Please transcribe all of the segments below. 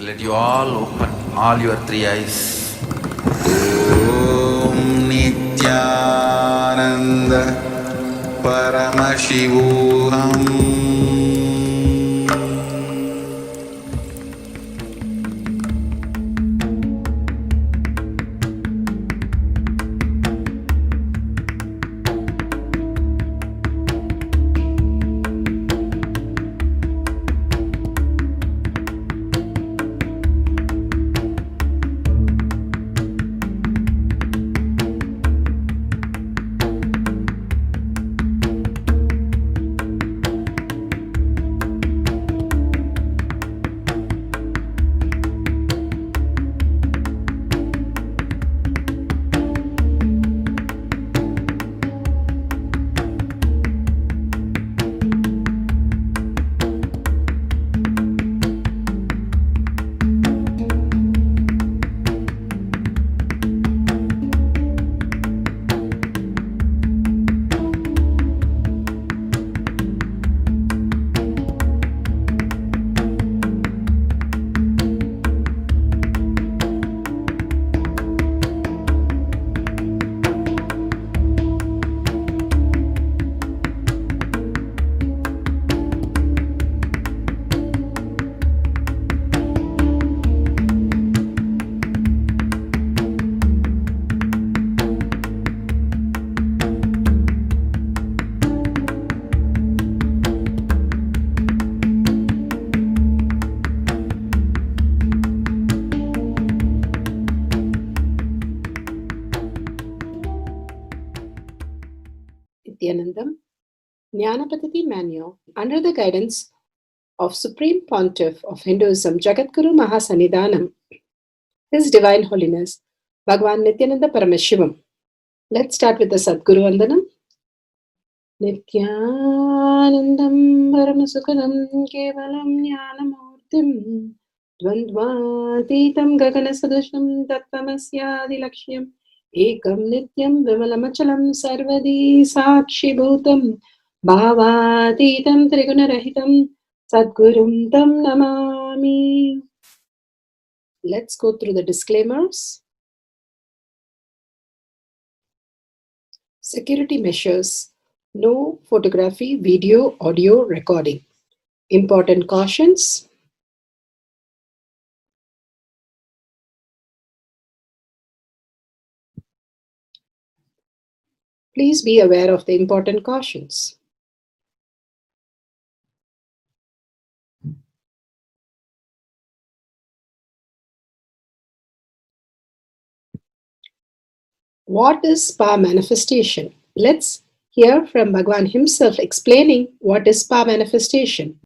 Let you all open all your three eyes. Om Nithyananda Paramashivoham. Nithyananda, Jnana Paddhati Manual, under the guidance of Supreme Pontiff of Hinduism, Jagadguru Mahasannidhanam, His Divine Holiness, Bhagavan Nithyananda Paramashivam. Let's start with the Sadguru Vandanam. Nithyanandam Paramasukadam Kevalam Jnanamurtim Dvandvatitam Gaganasadusham Tattvamasyaadilakshya Ekam Nityam Vimalamachalam Sarvadi Sakshi Bhutam Bhavatitam Trigunarahitam Sadgurum Tam Namami. Let's go through the disclaimers. Security measures. No photography, video, audio recording. Important cautions. Please be aware of the important cautions. What is spa manifestation? Let's hear from Bhagavan himself explaining what is spa manifestation.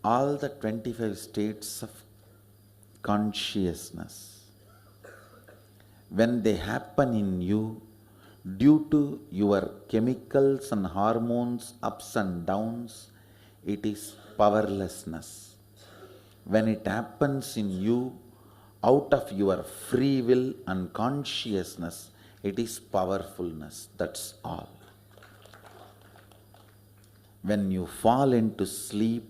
All the 25 states of consciousness, when they happen in you due to your chemicals and hormones ups and downs, it is powerlessness. When it happens in you out of your free will and consciousness, it is powerfulness. That's all. When you fall into sleep,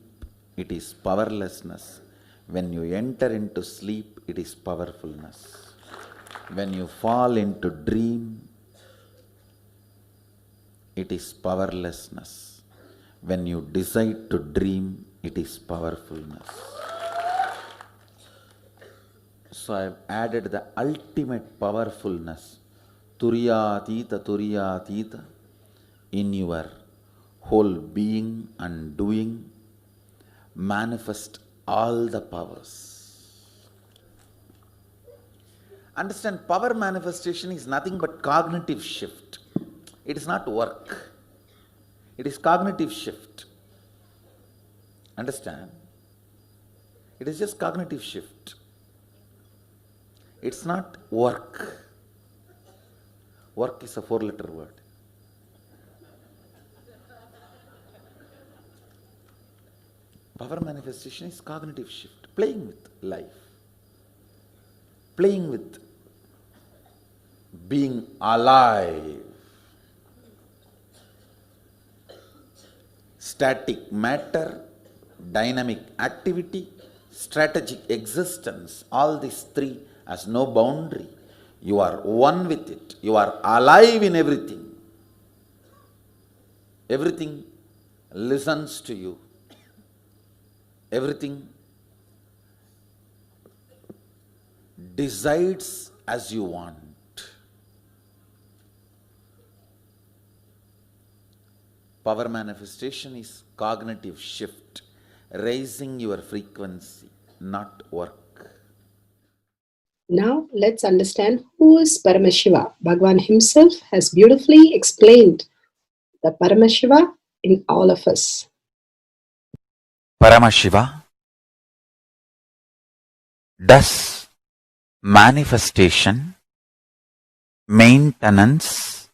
it is powerlessness. When you enter into sleep, it is powerfulness. When you fall into dream, it is powerlessness. When you decide to dream, it is powerfulness. So I have added the ultimate powerfulness, Turiyatita, in your whole being and doing. Manifest all the powers. Understand, power manifestation is nothing but cognitive shift. It is not work. It is cognitive shift. Understand? It is just cognitive shift. It's not work. Work is a 4-letter word. Power manifestation is cognitive shift, playing with life, playing with being alive. Static matter, dynamic activity, strategic existence, all these three has no boundary. You are one with it. You are alive in everything. Everything listens to you. Everything decides as you want. Power manifestation is cognitive shift, raising your frequency, not work. Now let's understand who is Paramashiva. Bhagavan himself has beautifully explained the Paramashiva in all of us. Paramashiva does manifestation, maintenance,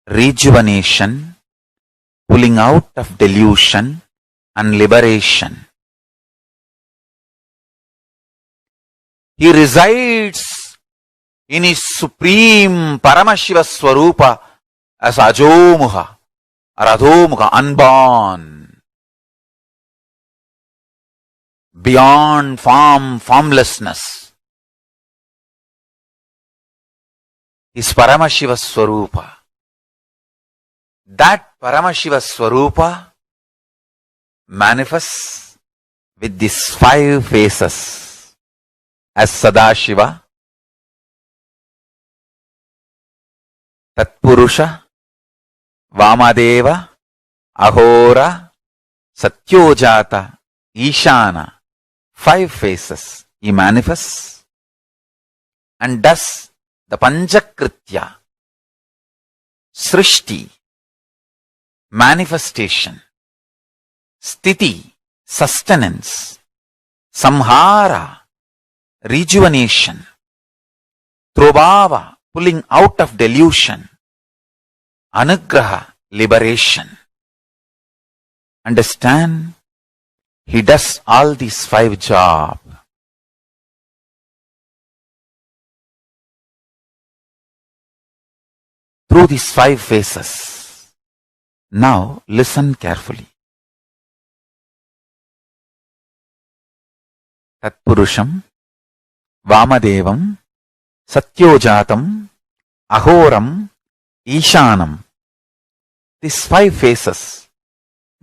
rejuvenation, pulling out of delusion and liberation. He resides in his supreme Paramashiva Swarupa as Ajomuha or Adhomuha, unborn, beyond form, formlessness. His Paramashiva Swarupa. That Paramashiva Swarupa manifests with these 5 faces as Sadashiva, Tatpurusha, Vamadeva, Ahora, Satyojata, Ishana. 5 faces he manifests and does the Panchakritya, Srishti, manifestation, Sthiti, sustenance, Samhara, rejuvenation, Trobhava, pulling out of delusion, Anugraha, liberation. Understand? He does all these 5 jobs. Through these 5 phases. Now listen carefully. Tatpurusham, Vamadevam, Satyojatam, Ahoram, Ishanam. These 5 phases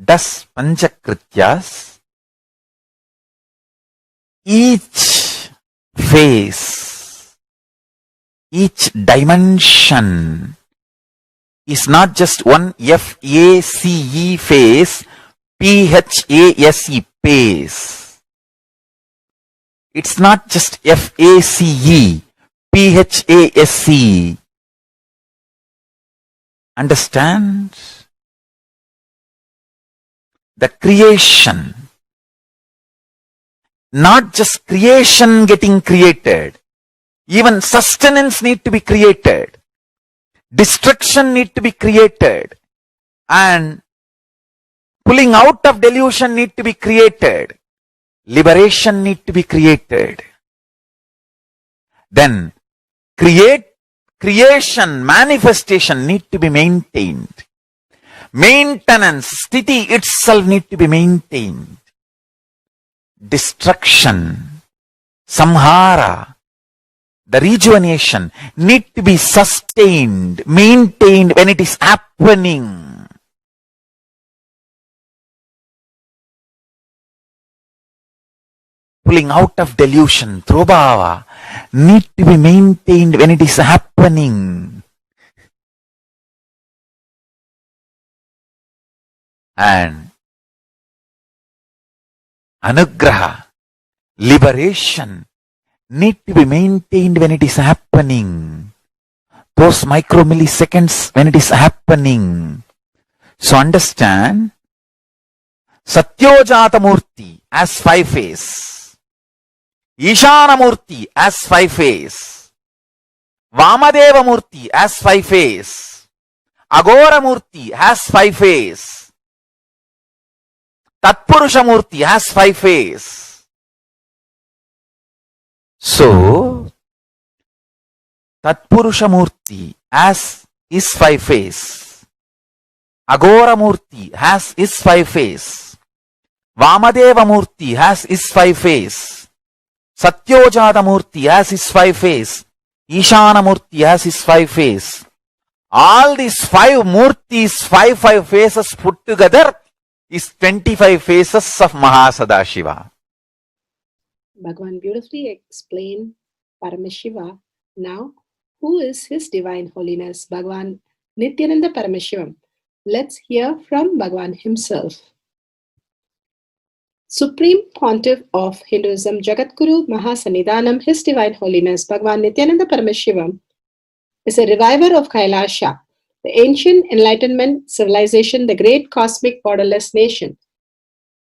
does Panchakrityas. Each phase, each dimension is not just one F-A-C-E phase, P-H-A-S-E phase. It's not just F-A-C-E, P-H-A-S-E. Understand? The creation, not just creation getting created, even sustenance need to be created, destruction need to be created, and pulling out of delusion need to be created, liberation need to be created. Then creation, manifestation need to be maintained. Maintenance, sthiti itself need to be maintained. Destruction, samhara, the rejuvenation need to be sustained, maintained when it is happening. Pulling out of delusion, trobhava, need to be maintained when it is happening. And anugraha, liberation, need to be maintained when it is happening. Those micromilliseconds when it is happening. So understand, Satyojata Murti as 5 phase, Ishana Murti as 5 phase, Vamadeva Murti as 5 phase, Agora Murti has 5 phase, Tatpurusha Murti has 5 phase. So, Tatpurusha Murti has his 5 phase, Agora Murti has his 5 phase, Vamadeva Murti has his 5 face. Satyojata Murti has his 5 face. Ishana Murti has his 5 face. All these 5 Murtis, 5 faces put together is 25 faces of Mahasadashiva. Bhagavan beautifully explained Paramashiva. Now, who is His Divine Holiness, Bhagavan Nithyananda Paramashivam? Let's hear from Bhagavan himself. Supreme Pontiff of Hinduism, Jagadguru Mahasannidhanam, His Divine Holiness, Bhagavan Nithyananda Paramashivam, is a reviver of Kailasha, the ancient enlightenment civilization, the great cosmic borderless nation.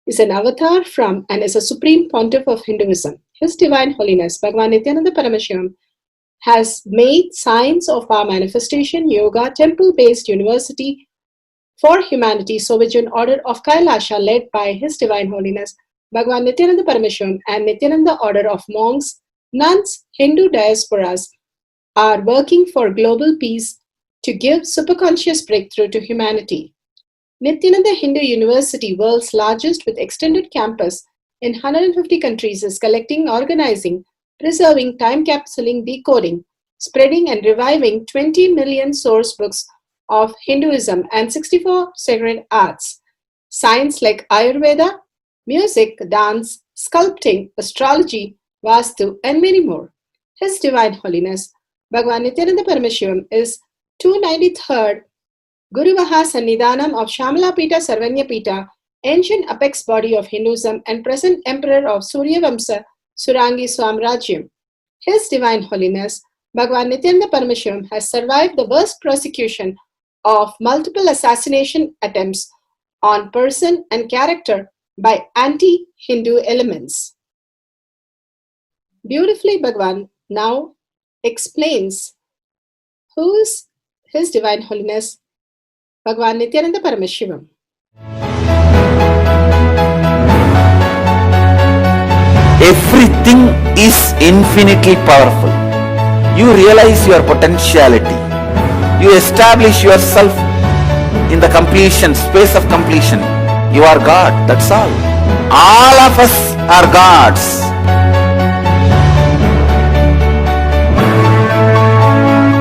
Is an avatar from and is a supreme pontiff of Hinduism. His Divine Holiness, Bhagavan Nithyananda Paramashivam, has made science of our manifestation, yoga, temple-based university for humanity, Sovijian order of Kailasha led by His Divine Holiness, Bhagavan Nithyananda Paramashivam, and Nithyananda order of monks, nuns, Hindu diasporas are working for global peace to give superconscious breakthrough to humanity. Nithyananda Hindu University, world's largest with extended campus in 150 countries, is collecting, organizing, preserving, time-capsuling, decoding, spreading and reviving 20 million source books of Hinduism and 64 sacred arts, science like Ayurveda, music, dance, sculpting, astrology, Vastu, and many more. His Divine Holiness, Bhagavan Nithyananda Paramashivam, is 293rd Guru Mahasannidhanam of Shamalapita Sarvanyapita, ancient apex body of Hinduism and present emperor of Suryavamsa Surangi Swamrajyam. His Divine Holiness, Bhagavan Nithyananda Paramashivam, has survived the worst persecution of multiple assassination attempts on person and character by anti-Hindu elements. Beautifully, Bhagavan now explains who is His Divine Holiness, Bhagavan Nithyananda Paramashivam. Everything is infinitely powerful. You realize your potentiality. You establish yourself in the completion, space of completion. You are God, that's all. All of us are gods.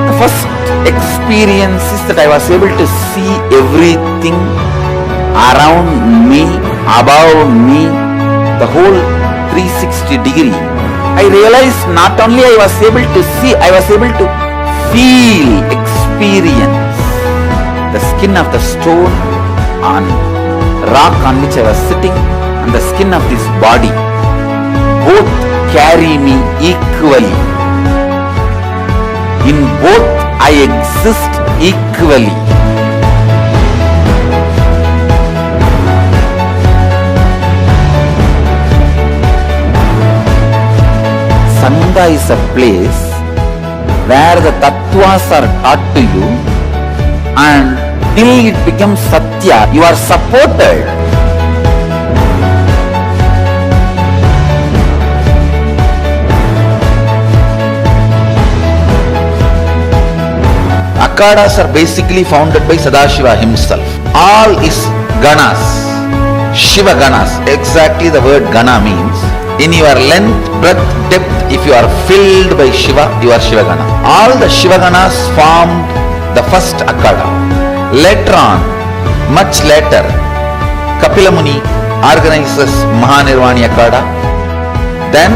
The first experience is that I was able to see everything around me, above me, the whole 360 degree. I realized not only I was able to see, I was able to feel, experience the skin of the stone on rock on which I was sitting and the skin of this body. Both carry me equally. In both I exist equally. Sangha is a place where the tattvas are taught to you, and till it becomes satya, you are supported. Akhadas are basically founded by Sadashiva himself. All is ganas, Shiva ganas. Exactly the word gana means. In your length, breadth, depth, if you are filled by Shiva, you are Shiva Gana. All the Shiva Ganas formed the first Akhada. Later on, much later, Kapila Muni organizes Mahanirvani Akhada. Then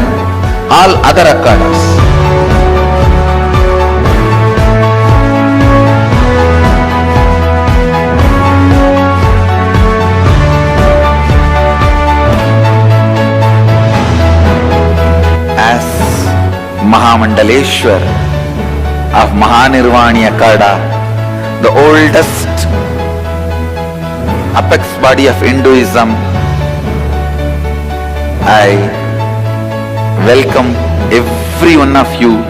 all other Akhadas. Mahamandaleshwar of Mahanirvani Akhada, the oldest apex body of Hinduism, I welcome every one of you.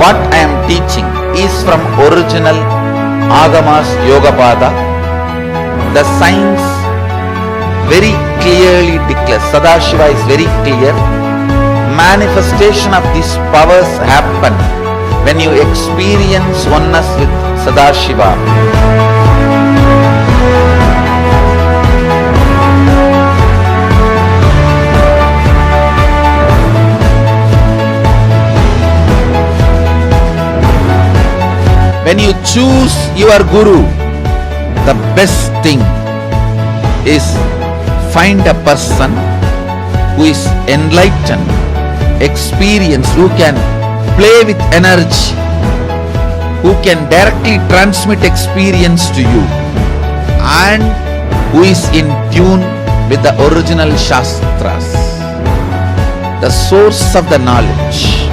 What I am teaching is from original Agamas Yogapada, the science very clearly declares, Sadashiva is very clear, manifestation of these powers happen when you experience oneness with Sadashiva. When you choose your guru, the best thing is find a person who is enlightened, experienced, who can play with energy, who can directly transmit experience to you, and who is in tune with the original Shastras, the source of the knowledge.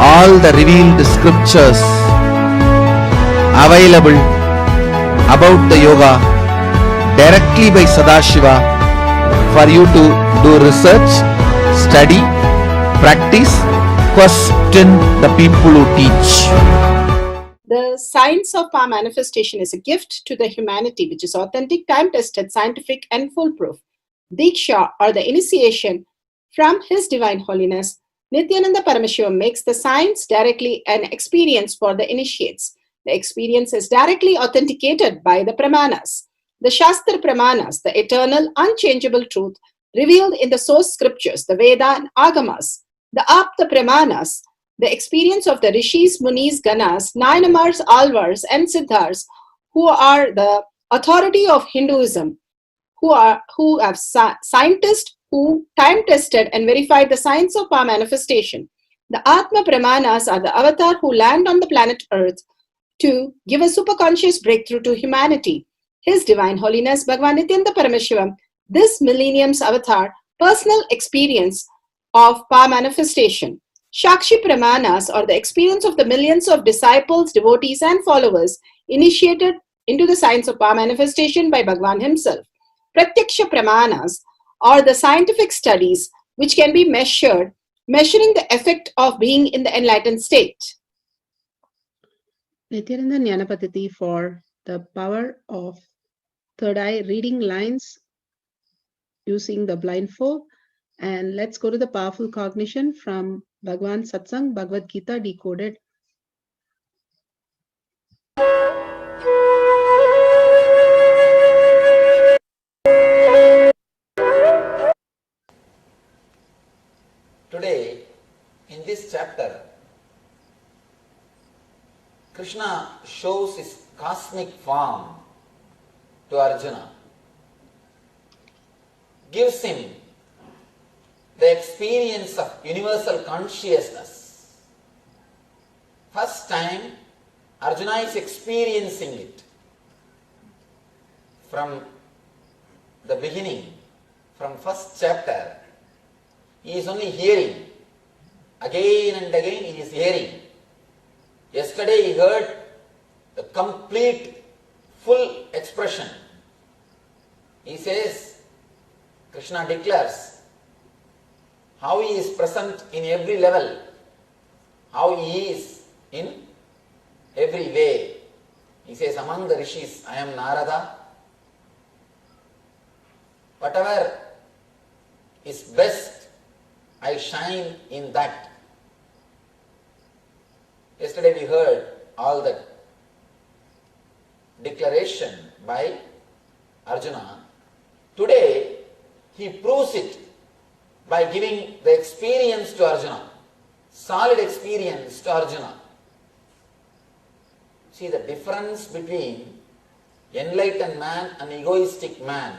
All the revealed scriptures available about the yoga directly by Sadashiva for you to do research, study, practice, question the people who teach. The science of power manifestation is a gift to the humanity, which is authentic, time-tested, scientific, and foolproof. Diksha, or the initiation from His Divine Holiness, Nithyananda Paramashivam, makes the science directly an experience for the initiates. The experience is directly authenticated by the Pramanas. The Shastra Pramanas, the eternal, unchangeable truth revealed in the source scriptures, the Veda and Agamas. The Apta Pramanas, the experience of the Rishis, Munis, Ganas, Nayanamars, Alvars, and Siddhars, who are the authority of Hinduism, who have scientists who time-tested and verified the science of power manifestation. The Atma Pramanas are the avatar who land on the planet Earth to give a superconscious breakthrough to humanity. His Divine Holiness Bhagavan Nithyananda Paramashivam, this millennium's avatar, personal experience of power manifestation. Shakshi Pramanas, or the experience of the millions of disciples, devotees, and followers initiated into the science of power manifestation by Bhagavan himself. Pratyaksha Pramanas, or the scientific studies which can be measuring the effect of being in the enlightened state. Nithyananda Jnana Paddhati for the power of third eye, reading lines using the blindfold. And let's go to the powerful cognition from Bhagwan Satsang, Bhagavad Gita Decoded. Today, in this chapter, Krishna shows his cosmic form to Arjuna, gives him the experience of universal consciousness. First time, Arjuna is experiencing it. From the beginning, from first chapter, he is only hearing. Again and again he is hearing. Yesterday he heard the complete, full expression. He says, Krishna declares how he is present in every level, how he is in every way. He says, among the rishis, I am Narada. Whatever is best, I shine in that. Yesterday we heard all that declaration by Arjuna. Today he proves it by giving the experience to Arjuna, solid experience to Arjuna. See, the difference between enlightened man and egoistic man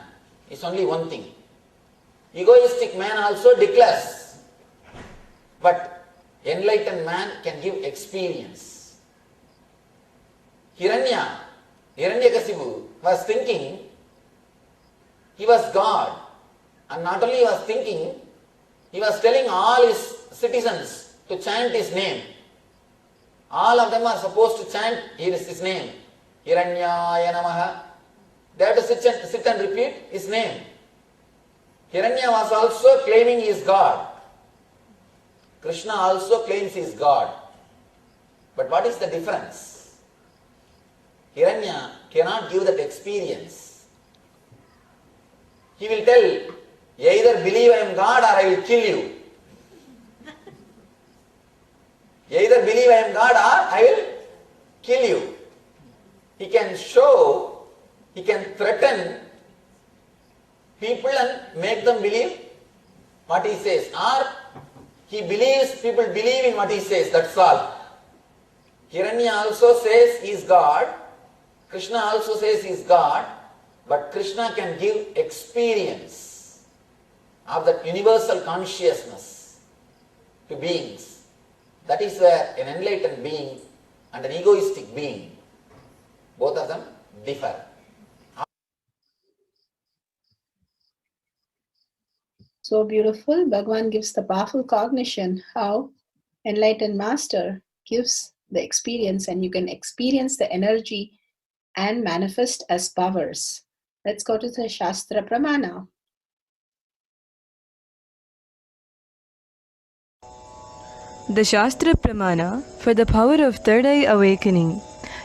is only one thing. Egoistic man also declares, but enlightened man can give experience. Hiranyakasipu was thinking he was God, and not only he was thinking, he was telling all his citizens to chant his name. All of them are supposed to chant his name. Hiranyaya Namaha. They have to sit and repeat his name. Hiranya was also claiming he is God. Krishna also claims he is God. But what is the difference? Hiranya cannot give that experience. He will tell, either believe I am God or I will kill you. Either believe I am God or I will kill you. He can show, he can threaten people and make them believe what he says. Or he believes people believe in what he says, that's all. Hiranya also says he is God. Krishna also says he is God. But Krishna can give experience of that universal consciousness to beings. That is where an enlightened being and an egoistic being, both of them differ. So beautiful. Bhagavan gives the powerful cognition how enlightened master gives the experience, and you can experience the energy and manifest as powers. Let's go to the Shastra Pramana. The Shastra Pramana for the power of third eye awakening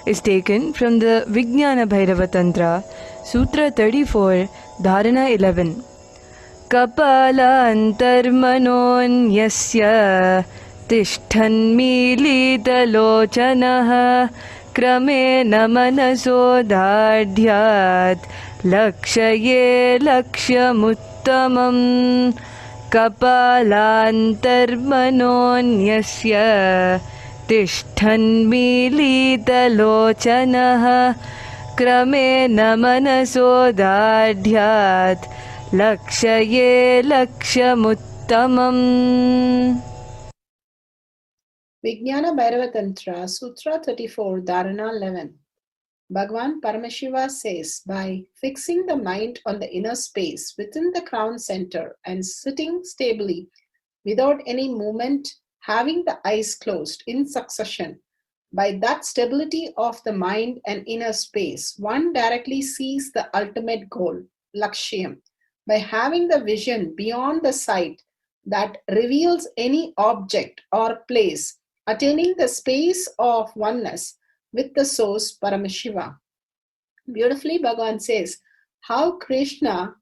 is taken from the Vijnana Bhairava Tantra, Sutra 34, Dharana 11. Kapala antarmanonyasya tishthanmilita lochanaha kramena manaso dadhyat lakshaye lakshamuttamam. Kapalantarmanonyasya tishthanmilitalochanaha kramena manaso dadhyat lakshaye lakshamuttamam. Vijnana Bhairava Tantra, Sutra 34, Dharana 11. Bhagavan Paramashiva says, by fixing the mind on the inner space within the crown center and sitting stably without any movement, having the eyes closed in succession, by that stability of the mind and inner space, one directly sees the ultimate goal, Lakshyam, by having the vision beyond the sight that reveals any object or place, attaining the space of oneness with the source Paramashiva. Beautifully, Bhagavan says how Krishna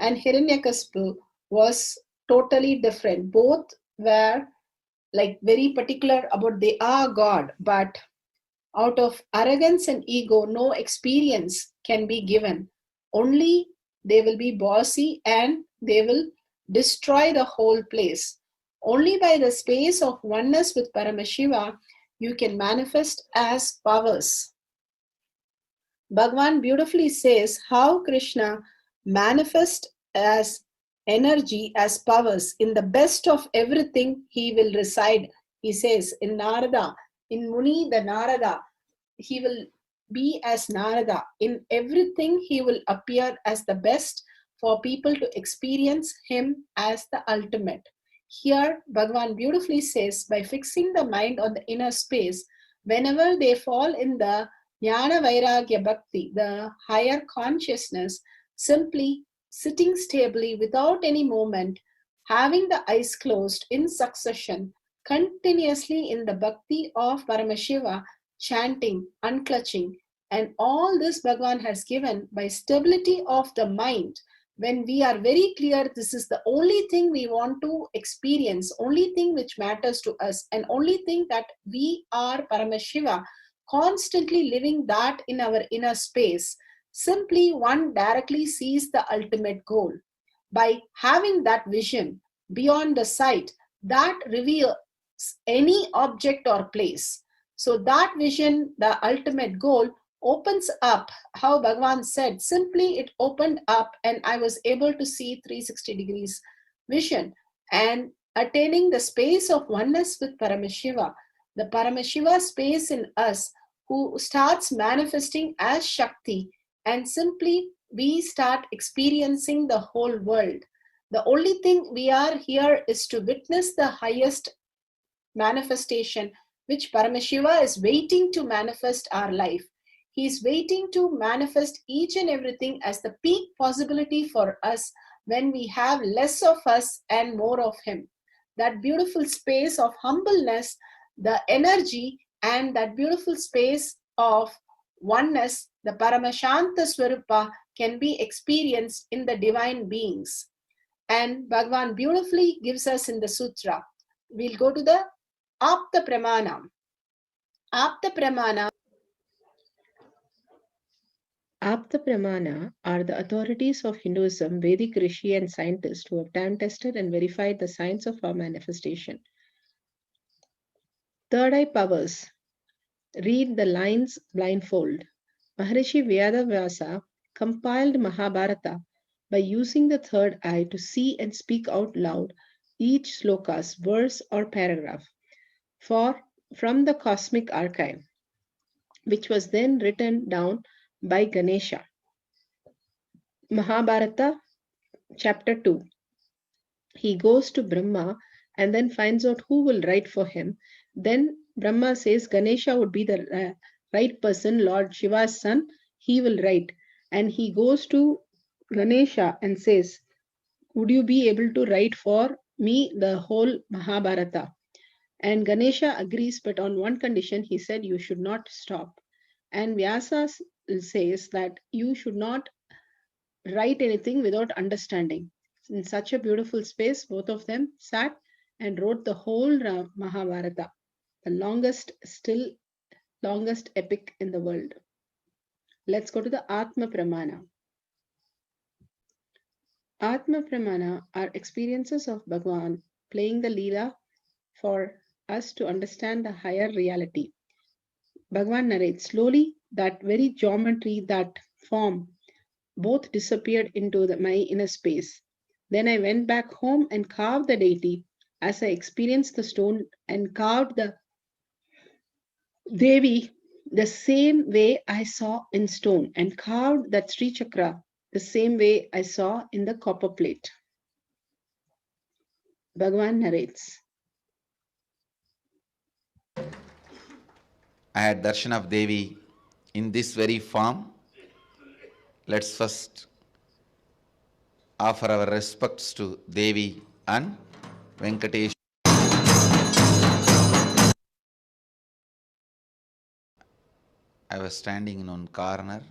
and Hiranyakashipu was totally different. Both were like very particular about they are God, but out of arrogance and ego, no experience can be given. Only they will be bossy and they will destroy the whole place. Only by the space of oneness with Paramashiva, you can manifest as powers. Bhagavan beautifully says how Krishna manifests as energy, as powers. In the best of everything, he will reside. He says in Narada, in Muni the Narada, he will be as Narada. In everything, he will appear as the best for people to experience him as the ultimate. Here, Bhagavan beautifully says, by fixing the mind on the inner space, whenever they fall in the Jnana Vairagya Bhakti, the higher consciousness, simply sitting stably without any movement, having the eyes closed in succession, continuously in the Bhakti of Paramashiva, chanting, unclutching, and all this Bhagavan has given by stability of the mind. When we are very clear, this is the only thing we want to experience, only thing which matters to us, and only thing that we are Paramashiva, constantly living that in our inner space, simply one directly sees the ultimate goal. By having that vision beyond the sight, that reveals any object or place. So that vision, the ultimate goal, opens up, how Bhagavan said, simply it opened up and I was able to see 360 degrees vision and attaining the space of oneness with Paramashiva, the Paramashiva space in us who starts manifesting as Shakti, and simply we start experiencing the whole world. The only thing we are here is to witness the highest manifestation which Paramashiva is waiting to manifest our life. He is waiting to manifest each and everything as the peak possibility for us when we have less of us and more of him. that beautiful space of humbleness, the energy, and that beautiful space of oneness, the Paramashanta Swarupa, can be experienced in the divine beings. And Bhagavan beautifully gives us in the sutra. We'll go to the Apta Pramana. Apta Pramana. Apta Pramana are the authorities of Hinduism, Vedic rishi and scientists who have time tested and verified the science of our manifestation. Third eye powers. Read the lines blindfold. Maharishi Vyasa compiled Mahabharata by using the third eye to see and speak out loud each sloka's verse or paragraph from the cosmic archive, which was then written down by Ganesha. Mahabharata, chapter 2. He goes to Brahma and then finds out who will write for him. Then Brahma says Ganesha would be the right person, Lord Shiva's son, he will write. And he goes to Ganesha and says, would you be able to write for me the whole Mahabharata? And Ganesha agrees, but on one condition, he said, you should not stop. And Vyasa says that you should not write anything without understanding. In such a beautiful space, both of them sat and wrote the whole Mahabharata, the longest epic in the world. Let's go to the Atma Pramana. Atma Pramana are experiences of Bhagavan playing the Leela for us to understand the higher reality. Bhagavan narrates, slowly that very geometry, that form, both disappeared into my inner space. Then I went back home and carved the deity as I experienced the stone and carved the Devi the same way I saw in stone and carved that Sri Chakra the same way I saw in the copper plate. Bhagavan narrates. I had darshan of Devi in this very form. Let's first offer our respects to Devi and Venkatesh. I was standing in one corner.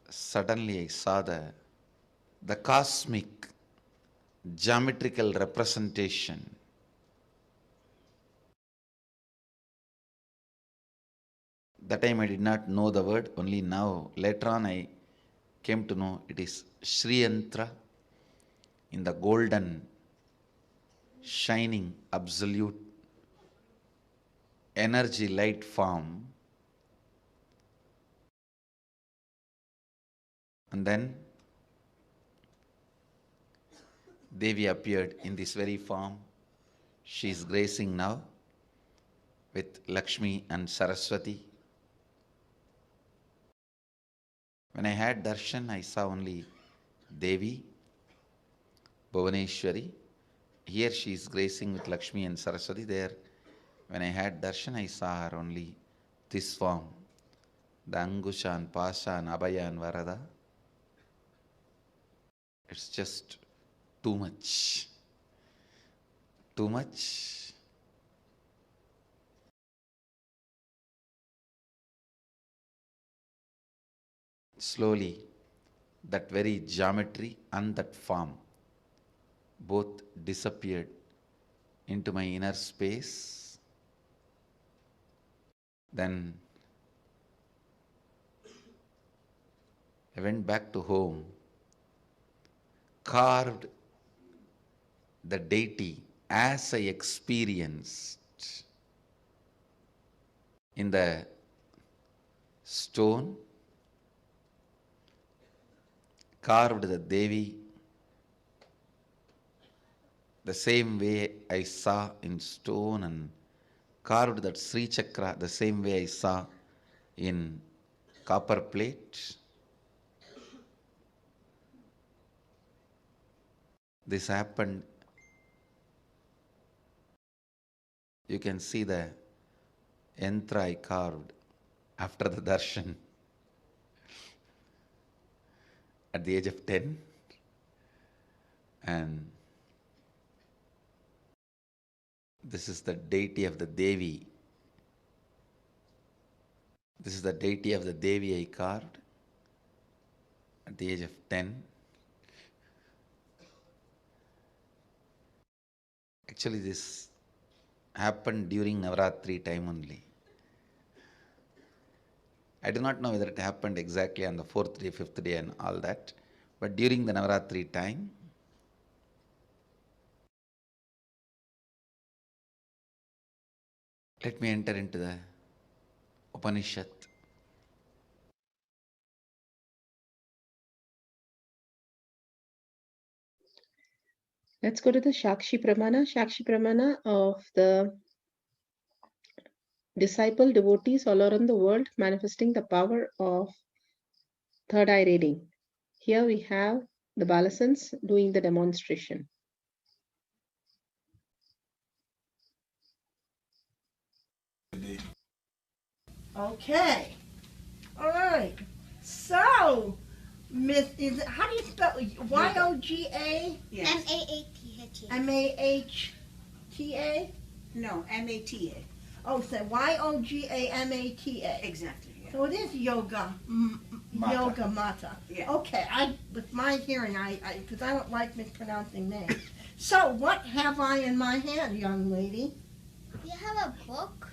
Suddenly I saw the cosmic geometrical representation. That time I did not know the word, only now, later on I came to know it is Sri Yantra in the golden, shining, absolute energy light form. And then Devi appeared in this very form. She is gracing now with Lakshmi and Saraswati. When I had darshan, I saw only Devi, Bhuvaneshwari. Here she is gracing with Lakshmi and Saraswati. There, when I had darshan, I saw her only this form, the Angusha and Pasha and Abhaya and Varada. It's just too much. Too much. Slowly, that very geometry and that form both disappeared into my inner space. Then I went back to home, carved the deity as I experienced in the stone, carved the Devi the same way I saw in stone, and carved that Sri Chakra the same way I saw in copper plate. This happened. You can see the yantra I carved after the darshan at the age of 10. And This is the deity of the Devi. This is the deity of the Devi I carved at the age of 10. Actually, this happened during Navaratri time only. I do not know whether it happened exactly on the 4th day, 5th day and all that, but during the Navaratri time, let me enter into the Upanishad. Let's go to the Shakshi Pramana. Shakshi Pramana of the disciple devotees all around the world manifesting the power of third eye reading. Here we have the Balasans doing the demonstration. Okay. All right. So, Miss, how do you spell Yoga? Yes. Mahata? Mahata? No, M-A-T-A. Oh, so Yogamata. Exactly. Yeah. So it is yoga, yoga mata. Yeah. Okay, with my hearing, because I don't like mispronouncing names. So what have I in my hand, young lady? You have a book.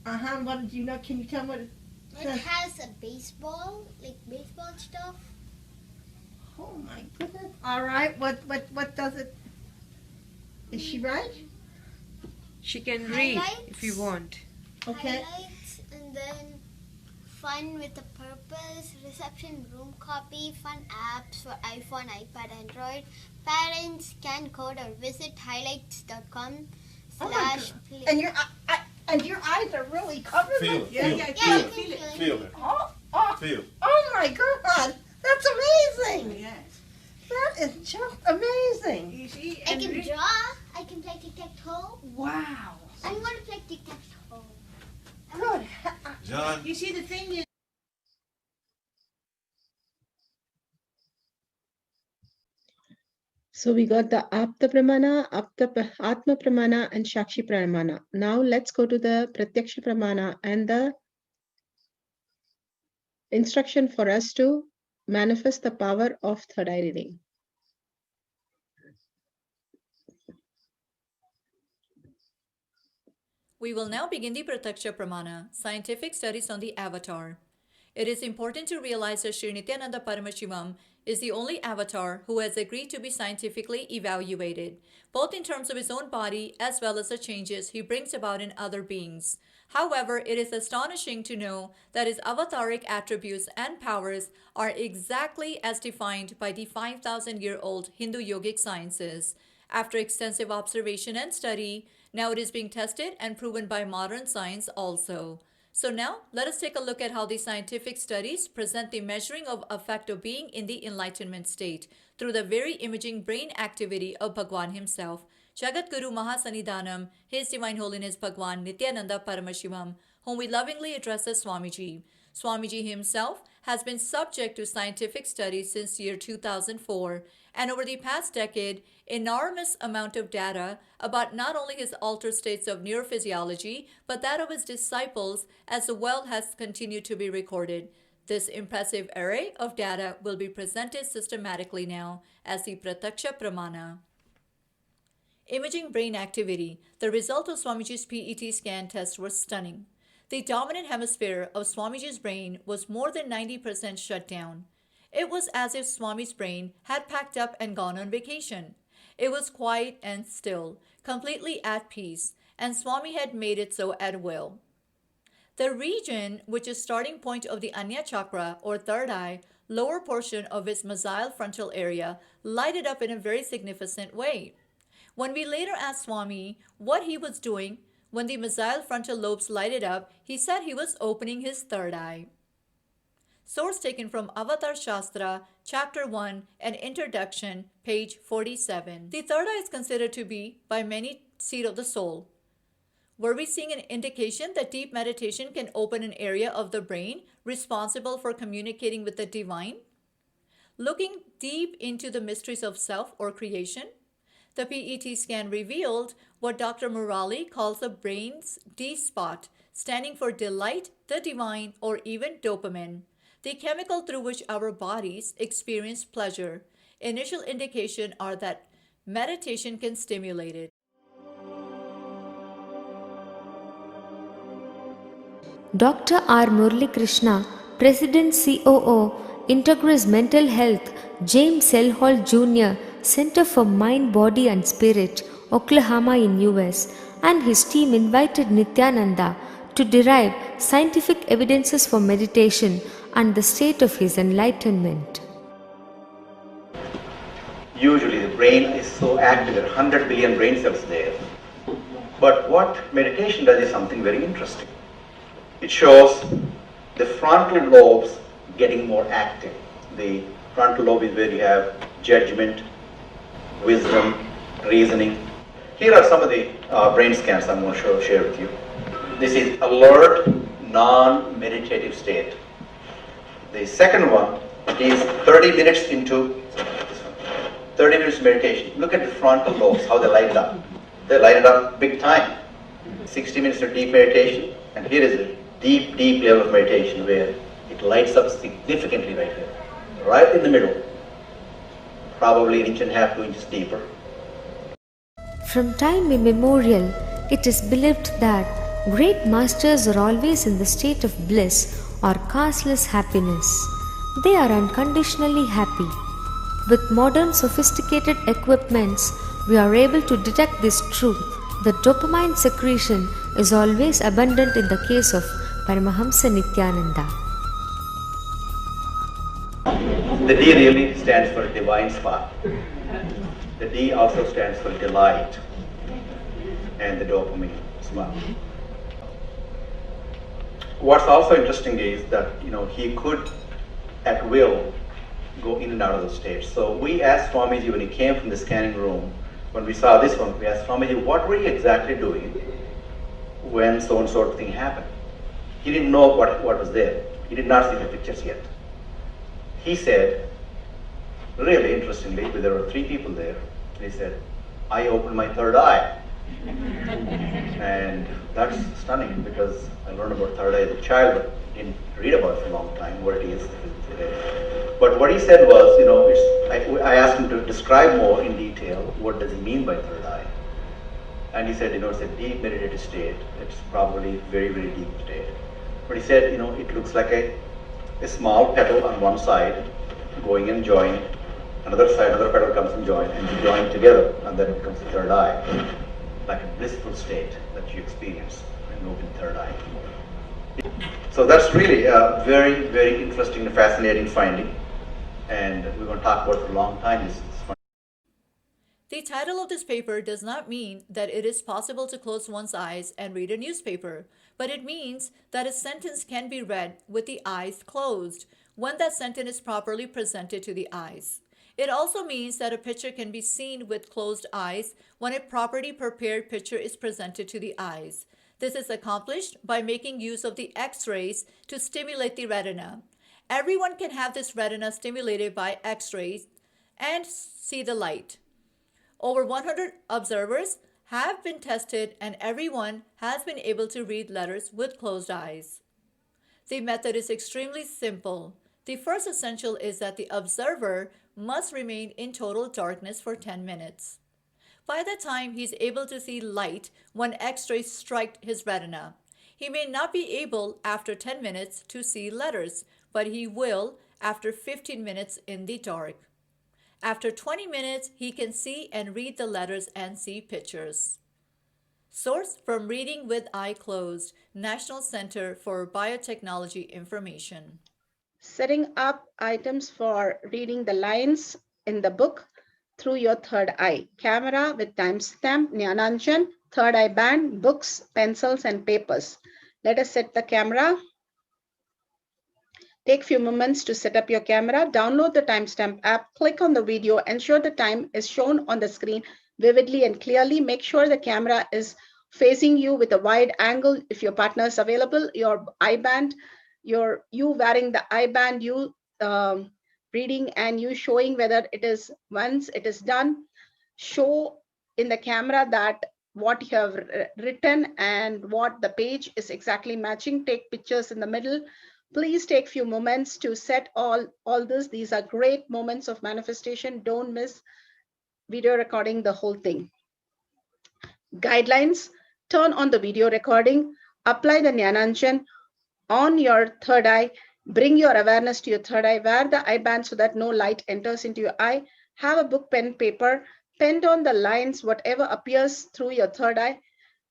What did you know? Can you tell me what it It says? has a baseball, like baseball stuff. Oh my goodness. All right, what does it? Is she right? She can read Highlights. if you want. Okay. Highlights, and then fun with a purpose, reception room copy, fun apps for iPhone, iPad, Android. Parents can code or visit highlights.com Oh my slash God. play. And your eyes are really covered. Feel with- it. Yeah, Feel yeah, it. Yeah, feel you it, can feel it. feel it. Feel it. Oh, Feel. oh my God, that's amazing. Yes. That is just amazing. You see, I and can read- draw. I can play tic-tac-toe. Wow. I'm going to play tic-tac-toe. Good. John. You see, the thing is, So we got the Apta Pramana, Atma Pramana, and Shakshi Pramana. Now let's go to the Pratyaksha Pramana and the instruction for us to manifest the power of third eye reading. We will now begin the Pratyaksha Pramana, scientific studies on the avatar. It is important to realize that Sri Nithyananda Paramashivam is the only avatar who has agreed to be scientifically evaluated, both in terms of his own body as well as the changes he brings about in other beings. However, it is astonishing to know that his avataric attributes and powers are exactly as defined by the 5,000-year-old Hindu yogic sciences. After extensive observation and study, now it is being tested and proven by modern science also. So now, let us take a look at how the scientific studies present the measuring of effect of being in the enlightenment state through the very imaging brain activity of Bhagwan himself, Jagat Guru Mahasanidhanam, His Divine Holiness Bhagwan Nithyananda Paramashivam, whom we lovingly address as Swamiji. Swamiji himself has been subject to scientific studies since year 2004, and over the past decade, enormous amount of data about not only his altered states of neurophysiology, but that of his disciples as well has continued to be recorded. This impressive array of data will be presented systematically now as the Pratyaksha Pramana. Imaging brain activity. The result of Swamiji's PET scan test was stunning. The dominant hemisphere of Swamiji's brain was more than 90% shut down. It was as if Swami's brain had packed up and gone on vacation. It was quiet and still, completely at peace, and Swami had made it so at will. The region, which is starting point of the Anya chakra or third eye, lower portion of his mesial frontal area, lighted up in a very significant way. When we later asked Swami what he was doing when the mesial frontal lobes lighted up, he said he was opening his third eye. Source taken from Avatar Shastra, Chapter 1 and Introduction, page 47. The third eye is considered to be, by many, seat of the soul. Were we seeing an indication that deep meditation can open an area of the brain responsible for communicating with the divine? Looking deep into the mysteries of self or creation? The PET scan revealed what Dr. Murali calls the brain's D spot, standing for delight, the divine, or even dopamine, the chemical through which our bodies experience pleasure. Initial indications are that meditation can stimulate it. Dr. R. Murli Krishna, President COO, Integris Mental Health, James L. Hall Jr., Center for Mind, Body and Spirit, Oklahoma in US, and his team invited Nithyananda to derive scientific evidences for meditation and the state of his enlightenment. Usually the brain is so active, there are 100 billion brain cells there. But what meditation does is something very interesting. It shows the frontal lobes getting more active. The frontal lobe is where you have judgment, wisdom, reasoning. Here are some of the brain scans I'm going to share with you. This is alert, non-meditative state. The second one is 30 minutes into 30 minutes meditation. Look at the frontal lobes, how they light up. They light it up big time. 60 minutes of deep meditation, and here is a deep, deep level of meditation where it lights up significantly right here, right in the middle, probably 1.5 inches, 2 inches deeper. From time immemorial, it is believed that great masters are always in the state of bliss or causeless happiness. They are unconditionally happy. With modern sophisticated equipments, we are able to detect this truth. The dopamine secretion is always abundant in the case of Paramahamsa Nithyananda. The D really stands for divine spot. The D also stands for delight and the dopamine spot. What's also interesting is that he could at will go in and out of the state. So we asked Swamiji when he came from the scanning room, when we saw this one, we asked Swamiji, what were you exactly doing when so and so thing happened? He didn't know what was there. He did not see the pictures yet. He said, really interestingly, there were 3 people there, and he said, I opened my third eye. And that's stunning because I learned about third eye as a child, but didn't read about it for a long time, what it is today. But what he said was, I asked him to describe more in detail what does he mean by third eye. And he said, it's a deep meditative state. It's probably very, very deep state. But he said, it looks like a small petal on one side going and joining. Another side, another petal comes and join together, and then it becomes the third eye. Like a blissful state that you experience when you open third eye. So that's really a very, very interesting and fascinating finding. And we're going to talk about it for a long time. The title of this paper does not mean that it is possible to close one's eyes and read a newspaper, but it means that a sentence can be read with the eyes closed when that sentence is properly presented to the eyes. It also means that a picture can be seen with closed eyes when a properly prepared picture is presented to the eyes. This is accomplished by making use of the X-rays to stimulate the retina. Everyone can have this retina stimulated by X-rays and see the light. Over 100 observers have been tested and everyone has been able to read letters with closed eyes. The method is extremely simple. The first essential is that the observer must remain in total darkness for 10 minutes. By the time he's able to see light when X-rays strike his retina, he may not be able after 10 minutes to see letters, but he will after 15 minutes in the dark. After 20 minutes, he can see and read the letters and see pictures. Source from Reading with Eye Closed, National Center for Biotechnology Information. Setting up items for reading the lines in the book through your third eye. Camera with timestamp, Jnananjan, third eye band, books, pencils, and papers. Let us set the camera. Take few moments to set up your camera. Download the timestamp app. Click on the video. Ensure the time is shown on the screen vividly and clearly. Make sure the camera is facing you with a wide angle. If your partner is available, your eye band, you wearing the eye band, you reading and you showing whether it is once it is done. Show in the camera that what you have written and what the page is exactly matching. Take pictures in the middle. Please take few moments to set all this. These are great moments of manifestation. Don't miss video recording the whole thing. Guidelines: turn on the video recording, apply the Jnananjan on your third eye, bring your awareness to your third eye, wear the eye band so that no light enters into your eye, have a book, pen, paper, pen down the lines, whatever appears through your third eye.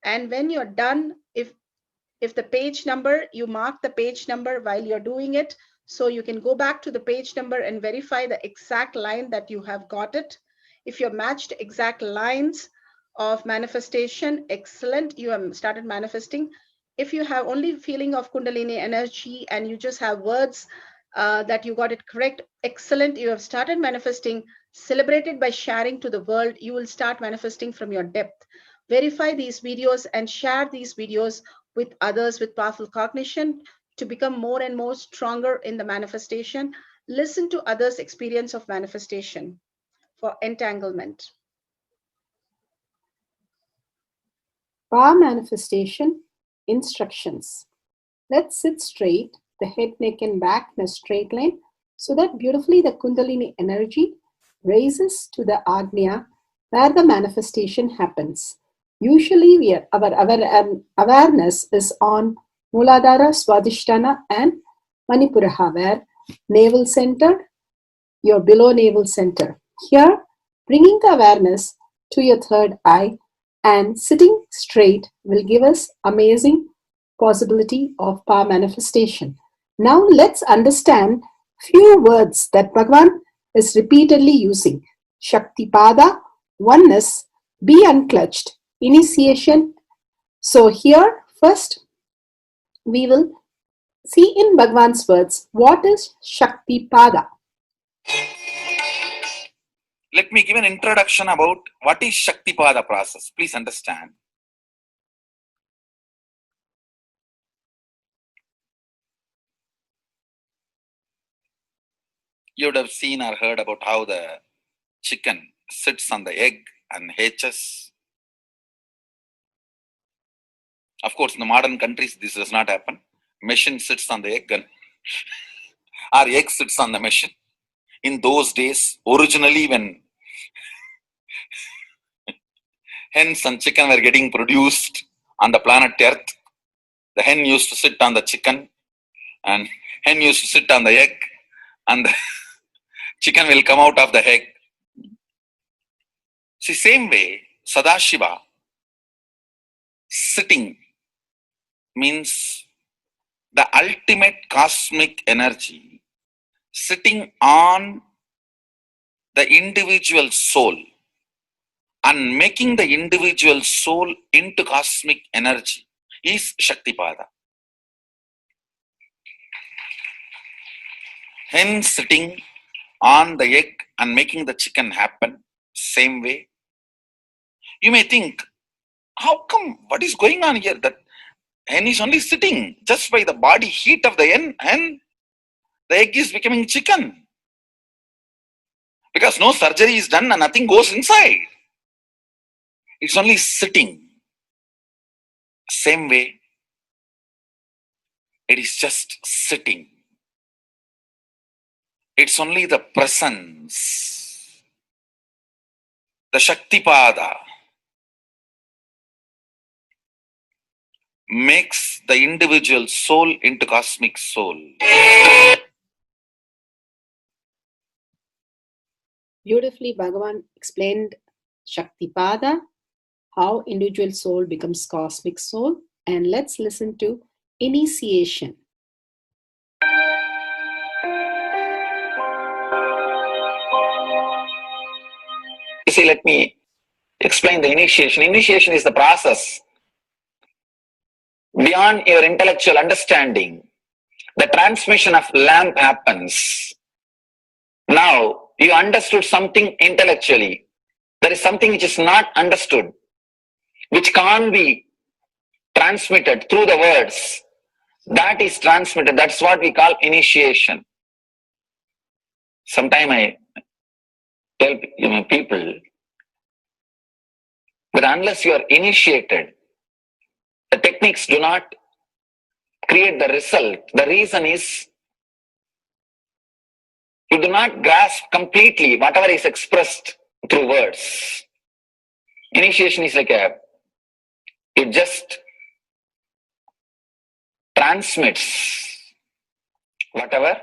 And when you're done, if the page number, you mark the page number while you're doing it, so you can go back to the page number and verify the exact line that you have got it. If you're matched exact lines of manifestation, excellent, you have started manifesting. If you have only feeling of Kundalini energy and you just have words that you got it correct, excellent, you have started manifesting. Celebrate it by sharing to the world. You will start manifesting from your depth. Verify these videos and share these videos with others with powerful cognition to become more and more stronger in the manifestation. Listen to others' experience of manifestation for entanglement. Power manifestation instructions. Let's sit straight, the head, neck, and back in a straight line, so that beautifully the Kundalini energy raises to the Agnya where the manifestation happens. Usually our awareness is on Muladhara, Swadhisthana, and Manipuraha, where navel center, your below navel center. Here, bringing the awareness to your third eye and sitting straight will give us amazing possibility of power manifestation. Now let's understand few words that Bhagavan is repeatedly using. Shaktipada, oneness, be unclutched, initiation. So here first we will see in Bhagavan's words what is Shaktipada. Let me give an introduction about what is Shaktipada process. Please understand. You would have seen or heard about how the chicken sits on the egg and hatches. Of course, in the modern countries, this does not happen. Machine sits on the egg and or egg sits on the machine. In those days, originally when hens and chicken were getting produced on the planet Earth, the hen used to sit on the chicken and hen used to sit on the egg and the chicken will come out of the egg. See, same way, Sadashiva sitting means the ultimate cosmic energy sitting on the individual soul and making the individual soul into cosmic energy is Shaktipada. Hen sitting on the egg and making the chicken happen, same way. You may think, how come, what is going on here? That hen is only sitting just by the body heat of the hen, the egg is becoming chicken. Because no surgery is done and nothing goes inside. It's only sitting. Same way, it is just sitting. It's only the presence, the Shaktipada makes the individual soul into cosmic soul. Beautifully, Bhagavan explained Shaktipada, how individual soul becomes cosmic soul. And let's listen to initiation. You see, let me explain the initiation. Initiation is the process beyond your intellectual understanding. The transmission of lamp happens. Now, you understood something intellectually. There is something which is not understood, which can't be transmitted through the words. That is transmitted. That's what we call initiation. Sometimes I tell people, But unless you are initiated, the techniques do not create the result. The reason is you do not grasp completely whatever is expressed through words. Initiation is like it just transmits whatever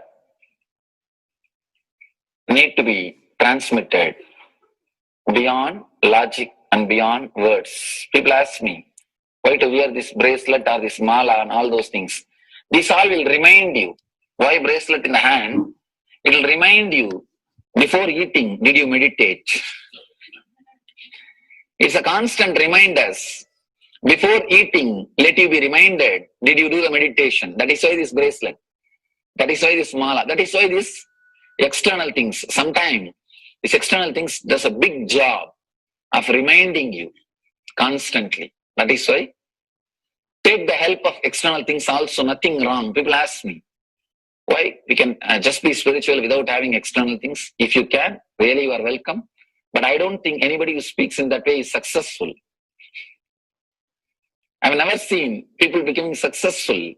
need to be transmitted beyond logic and beyond words. People ask me, why to wear this bracelet or this mala and all those things. This all will remind you. Why bracelet in the hand? It will remind you, before eating, did you meditate? It's a constant reminder. Before eating, let you be reminded, did you do the meditation? That is why this bracelet. That is why this mala. That is why this external things. Sometimes this external things does a big job of reminding you constantly. That is why take the help of external things also, nothing wrong. People ask me, why we can just be spiritual without having external things? If you can, really you are welcome. But I don't think anybody who speaks in that way is successful. I've never seen people becoming successful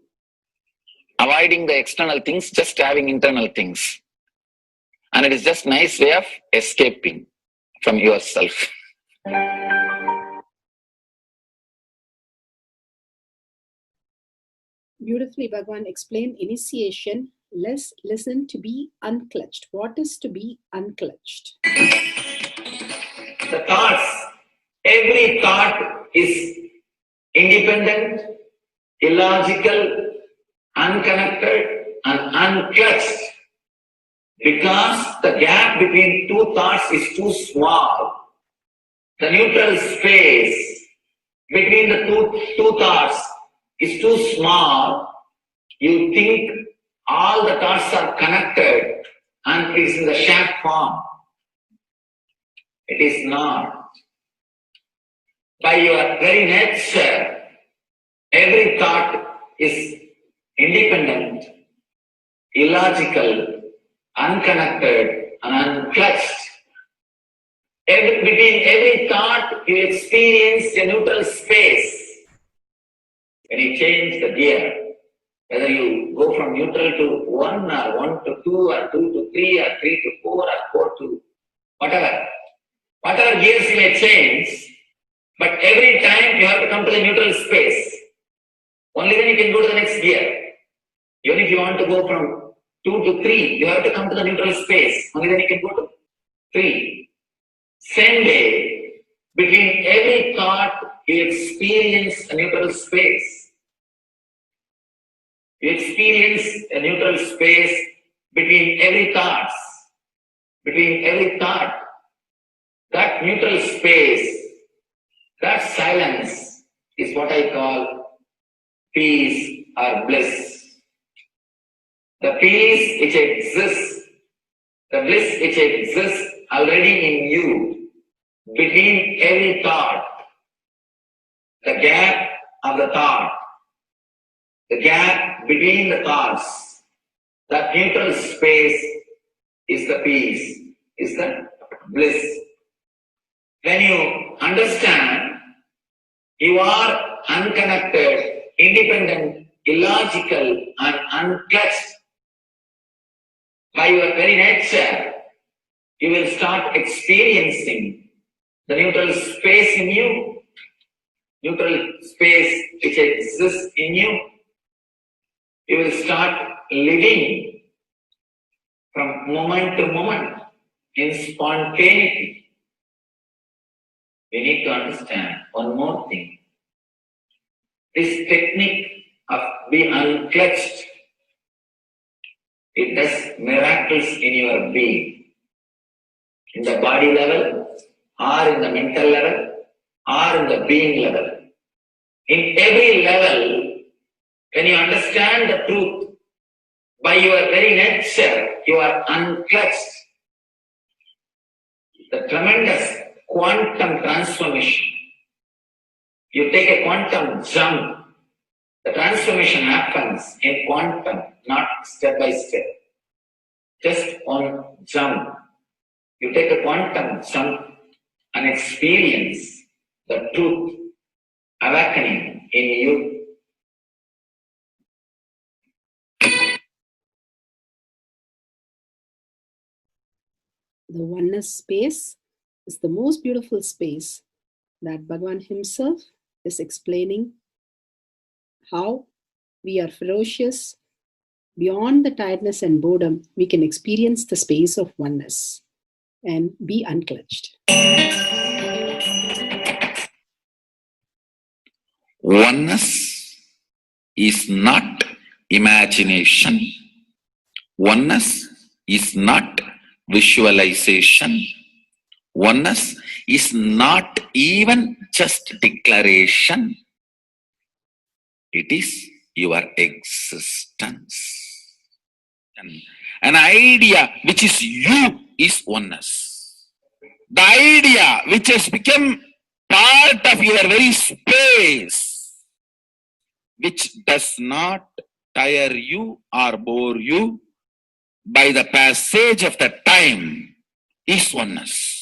avoiding the external things, just having internal things. And it is just a nice way of escaping from yourself. Beautifully, Bhagavan explained initiation. Let's listen to be unclutched. What is to be unclutched? The thoughts, every thought is independent, illogical, unconnected, and unclutched. Because the gap between two thoughts is too small. The neutral space between the two thoughts is too small. You think all the thoughts are connected and it is in the shared form. It is not. By your very nature, every thought is independent, illogical, unconnected, and unclutched. Between every thought, you experience a neutral space. When you change the gear, whether you go from neutral to 1 or 1 to 2 or 2 to 3 or 3 to 4 or 4 to whatever gears you may change, but every time you have to come to the neutral space. Only then you can go to the next gear. Even if you want to go from 2 to 3, you have to come to the neutral space. Only then you can go to 3. Same way, between every thought, you experience a neutral space. You experience a neutral space between every thought. Between every thought. That neutral space, that silence is what I call peace or bliss. The peace which exists, the bliss which exists already in you, between every thought, the gap of the thought, the gap between the thoughts, that neutral space is the peace, is the bliss. When you understand you are unconnected, independent, illogical, and unclutched, by your very nature, you will start experiencing the neutral space in you, neutral space which exists in you. You will start living from moment to moment in spontaneity. We need to understand one more thing. This technique of being unclutched, it does miracles in your being. In the body level, or in the mental level, or in the being level. In every level, when you understand the truth, by your very nature, you are unclutched. The tremendous quantum transformation. You take a quantum jump. The transformation happens in quantum, not step by step. Just one jump. You take a quantum jump and experience the truth awakening in you. The oneness space is the most beautiful space that Bhagavan himself is explaining how we are ferocious. Beyond the tiredness and boredom, we can experience the space of oneness and be unclutched. Oneness is not imagination. Oneness is not visualization. Oneness is not even just declaration. It is your existence. An idea which is you is oneness. The idea which has become part of your very space, which does not tire you or bore you by the passage of the time, is oneness.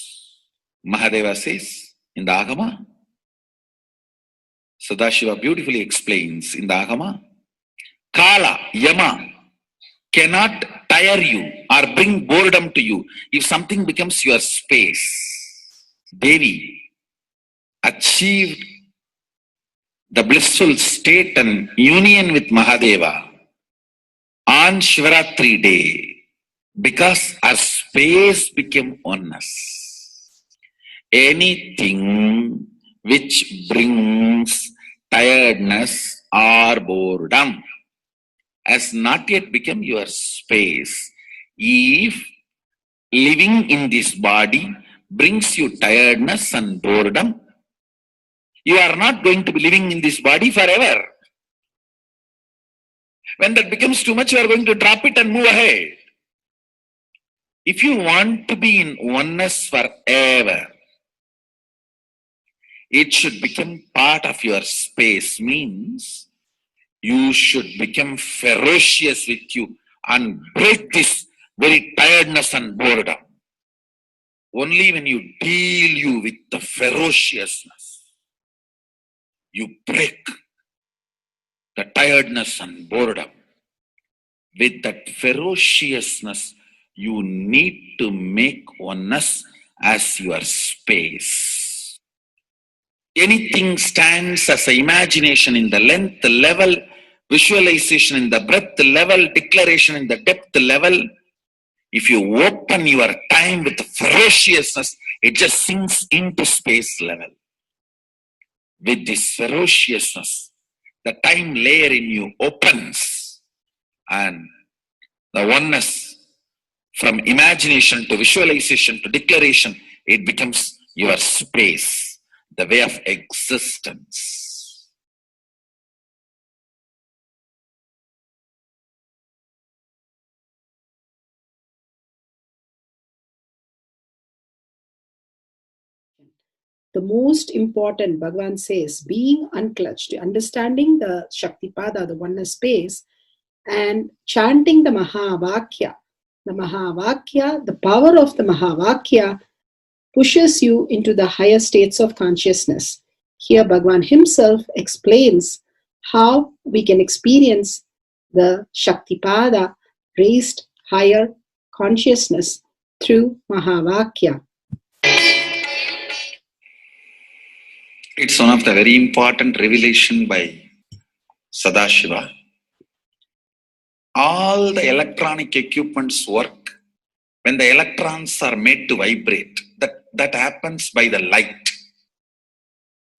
Mahadeva says in the Agama, Sadashiva beautifully explains in the Agama, Kala, Yama cannot tire you or bring boredom to you if something becomes your space. Devi achieved the blissful state and union with Mahadeva on Shivaratri day because our space became oneness. Anything which brings tiredness or boredom has not yet become your space. If living in this body brings you tiredness and boredom, you are not going to be living in this body forever. When that becomes too much, you are going to drop it and move ahead. If you want to be in oneness forever, it should become part of your space, means you should become ferocious with you and break this very tiredness and boredom. Only when you deal you with the ferociousness, you break the tiredness and boredom. With that ferociousness, you need to make oneness as your space. Anything stands as an imagination in the length level, visualization in the breadth level, declaration in the depth level. If you open your time with ferociousness, it just sinks into space level. With this ferociousness, the time layer in you opens, and the oneness from imagination to visualization to declaration, it becomes your space, the way of existence. The most important, Bhagavan says, being unclutched, understanding the Shaktipada, the oneness space, and chanting the Mahavakya. The Mahavakya, the power of the Mahavakya pushes you into the higher states of consciousness. Here Bhagavan himself explains how we can experience the Shaktipada, raised higher consciousness through Mahavakya. It's one of the very important revelation by Sadashiva. All the electronic equipments work when the electrons are made to vibrate. That happens by the light.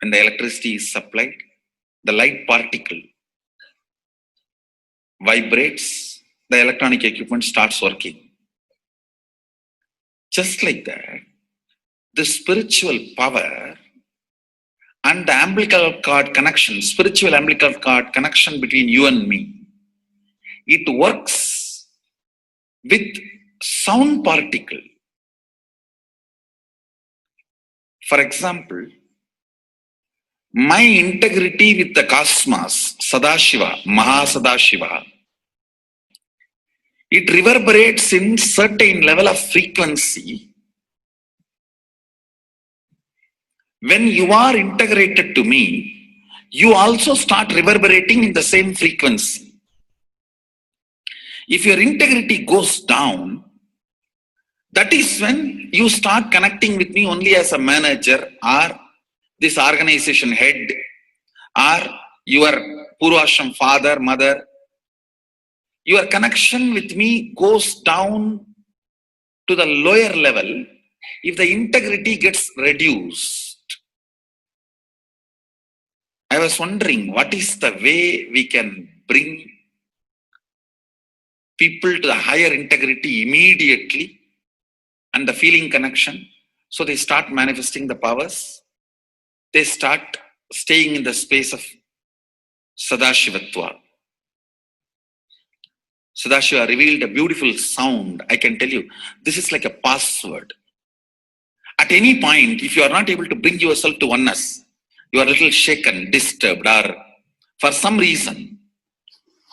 When the electricity is supplied, the light particle vibrates, the electronic equipment starts working. Just like that, the spiritual power and the umbilical cord connection, spiritual umbilical cord connection between you and me, it works with sound particle. For example, my integrity with the cosmos, Sadashiva, Mahasadashiva, it reverberates in certain level of frequency When you are integrated to me, you also start reverberating in the same frequency. If your integrity goes down, that is when you start connecting with me only as a manager or this organization head or your Purvashram father, mother. Your connection with me goes down to the lower level if the integrity gets reduced. I was wondering, what is the way we can bring people to the higher integrity immediately and the feeling connection, so they start manifesting the powers, they start staying in the space of Sadashivatva. Sadashiva revealed a beautiful sound. I can tell you, this is like a password. At any point, if you are not able to bring yourself to oneness, you are a little shaken, disturbed, or for some reason,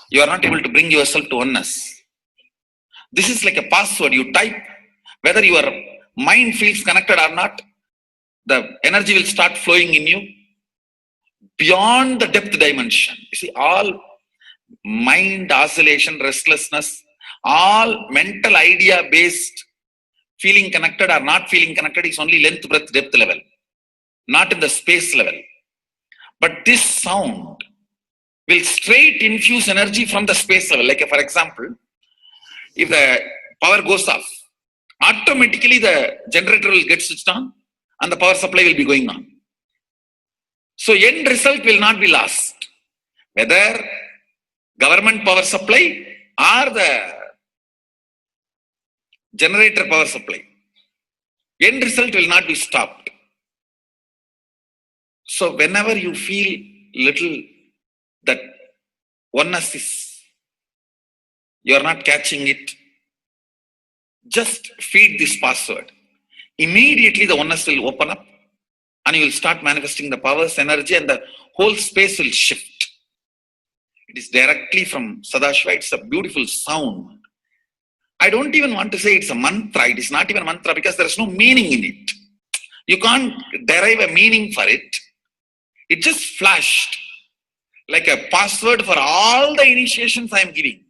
you are not able to bring yourself to oneness. This is like a password. You type, whether your mind feels connected or not, the energy will start flowing in you beyond the depth dimension. You see, all mind oscillation, restlessness, all mental idea based feeling connected or not feeling connected is only length, breadth, depth level, not in the space level. But this sound will straight infuse energy from the space level. Like for example, if the power goes off, automatically the generator will get switched on and the power supply will be going on. So end result will not be lost. Whether government power supply or the generator power supply, end result will not be stopped. So whenever you feel little that oneness is, you are not catching it, just feed this password. Immediately the oneness will open up and you will start manifesting the powers, energy, and the whole space will shift. It is directly from Sadashiva. It's a beautiful sound. I don't even want to say it's a mantra. It is not even a mantra because there is no meaning in it. You can't derive a meaning for it. It just flashed like a password for all the initiations I am giving.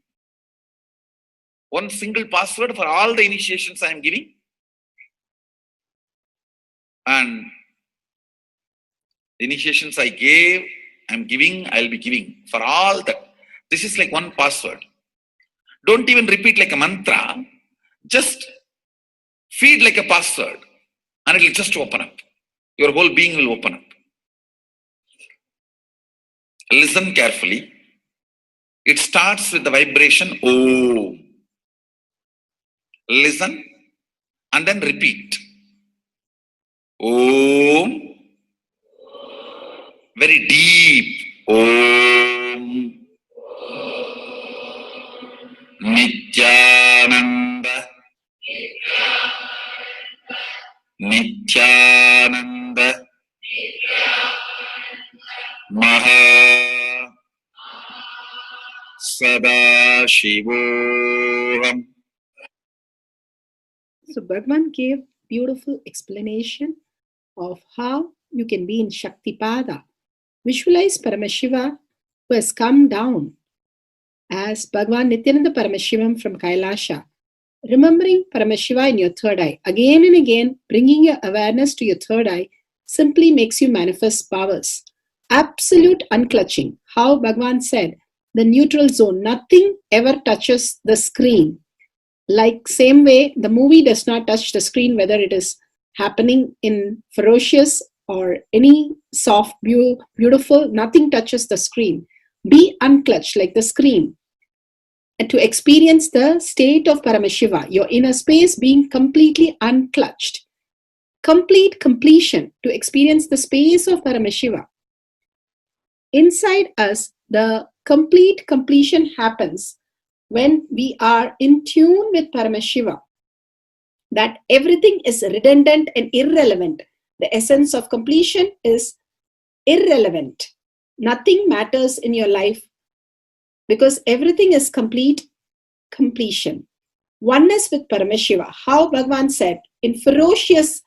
One single password for all the initiations I am giving. And the initiations I gave, I am giving, I will be giving. For all that. This is like one password. Don't even repeat like a mantra. Just feed like a password. And it will just open up. Your whole being will open up. Listen carefully. It starts with the vibration Om. Listen and then repeat. Om. Very deep. Om. Nithyananda. Nithyananda. Maha Sadashivoham. So Bhagavan gave beautiful explanation of how you can be in Shaktipada. Visualize Paramashiva who has come down as Bhagavan Nithyananda Paramashivam from Kailasha. Remembering Paramashiva in your third eye, again and again, bringing your awareness to your third eye simply makes you manifest powers. Absolute unclutching. How Bhagavan said, the neutral zone, nothing ever touches the screen. Like same way, the movie does not touch the screen, whether it is happening in ferocious or any soft, beautiful, nothing touches the screen. Be unclutched like the screen. And to experience the state of Paramashiva, your inner space being completely unclutched. Complete completion to experience the space of Paramashiva. Inside us, the complete completion happens when we are in tune with Paramashiva. That everything is redundant and irrelevant. The essence of completion is irrelevant. Nothing matters in your life because everything is complete completion. Oneness with Paramashiva. How Bhagavan said, in ferocious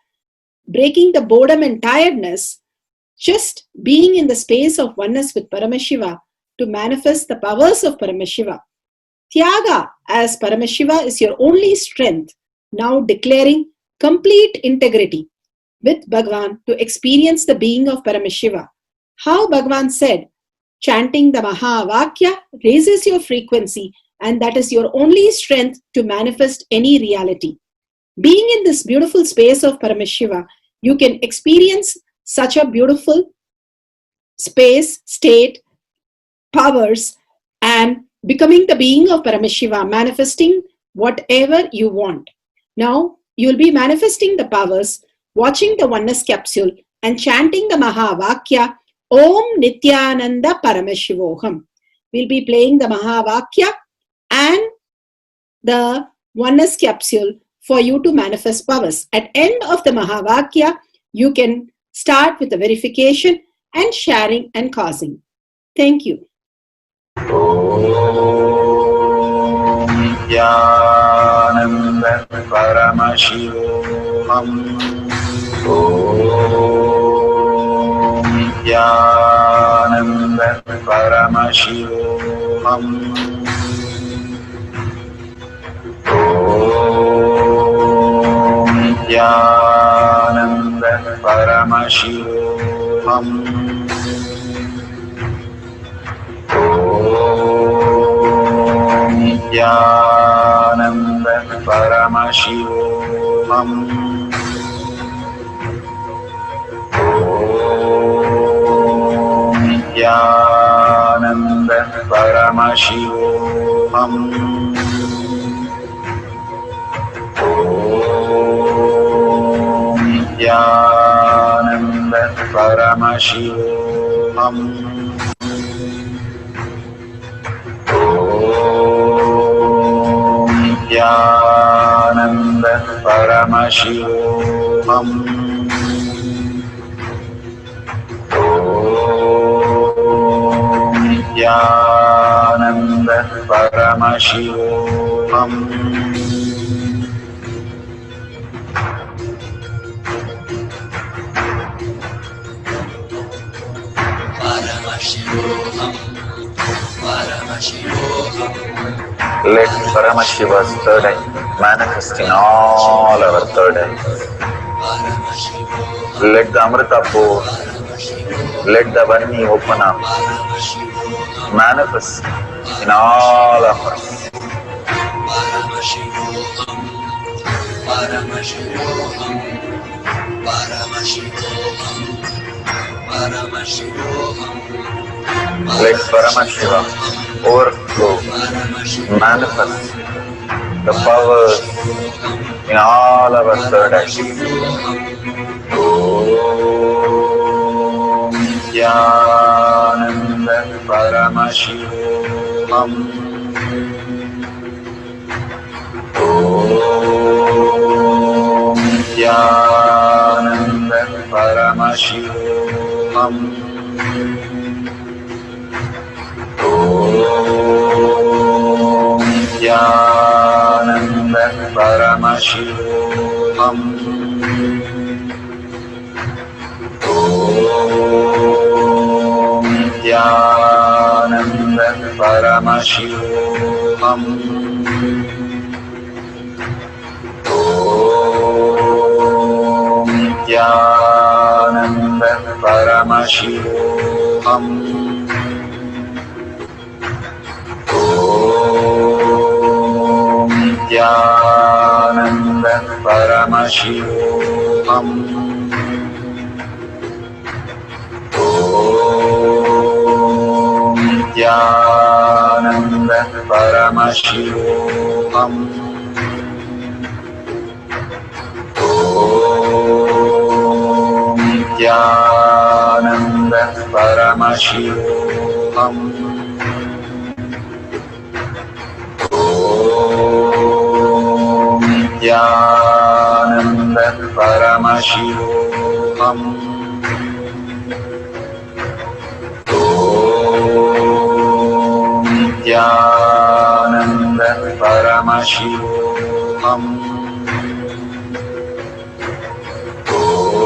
breaking the boredom and tiredness, just being in the space of oneness with Paramashiva to manifest the powers of Paramashiva. Tyaga as Paramashiva is your only strength, now declaring complete integrity with Bhagavan to experience the being of Paramashiva. How Bhagavan said, chanting the Mahavakya raises your frequency, and that is your only strength to manifest any reality. Being in this beautiful space of Paramashiva, you can experience such a beautiful space, state, powers, and becoming the being of Paramashiva, manifesting whatever you want. Now, you will be manifesting the powers, watching the oneness capsule, and chanting the Mahavakya, Om Nithyananda Paramashivoham. We'll be playing the Mahavakya and the oneness capsule for you to manifest powers. At end of the Mahavakya, you can start with the verification and sharing and causing. Thank you. Nithyananda Paramashivoham. Om Nithyananda Paramashivoham. Om Nithyananda Paramashivoham. Nithyananda Paramashivoham. Om Nithyananda Paramashivoham. Om Nithyananda Paramashivoham. Nithyananda Paramashivoham. Om Nithyananda Paramashivoham. Let Paramashiva's third eye manifest in all our third eyes. Let the Amrita pour, let the Varni open up, manifest in all of us. Let Paramashiva overflow, manifest the powers in all our third eyes. Om Nithyananda Paramashivoham. Om Nithyananda Paramashivoham. Om Nithyananda Paramashivoham. Om Nithyananda Paramashivoham. Om Nithyananda Paramashivoham. Om Nithyananda Paramashivoham. Om Nithyananda Paramashivoham. Om Nithyananda Paramashivoham. Om Nithyananda Paramashivoham. Om Nithyananda Paramashivoham. Om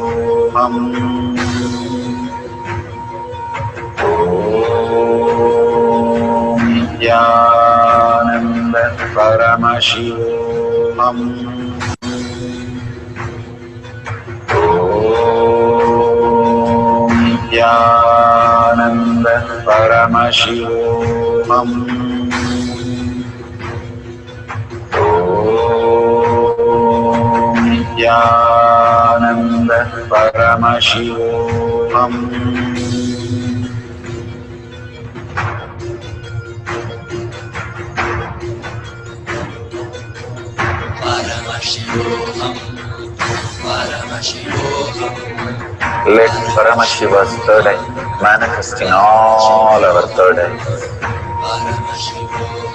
Nithyananda Paramashivoham. Nithyananda Paramashivoham. Nithyananda Paramashivoham. Let Paramashiva's third eye manifest in all our third eyes.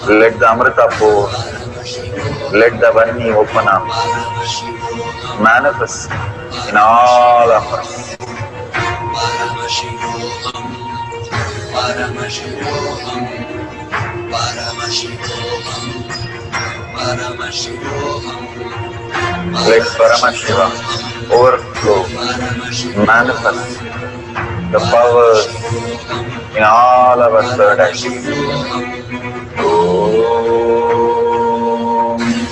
Let the Amrita pour, let the Vani open up, manifest in all of us. Let Paramashiva overflow, manifest the powers in all our third eyes. Om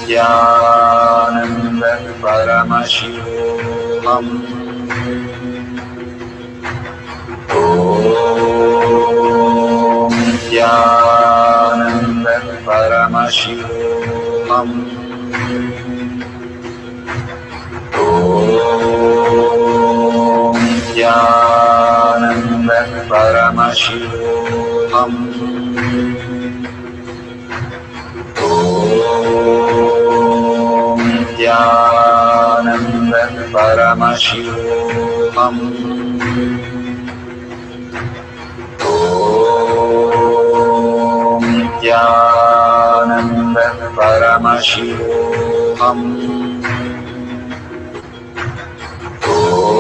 Nithyananda Paramashivoham. Om Nithyananda Paramashivoham. Om Nithyananda Paramashivoham. Om Nithyananda Paramashivoham. Om Nithyananda Paramashivoham. Om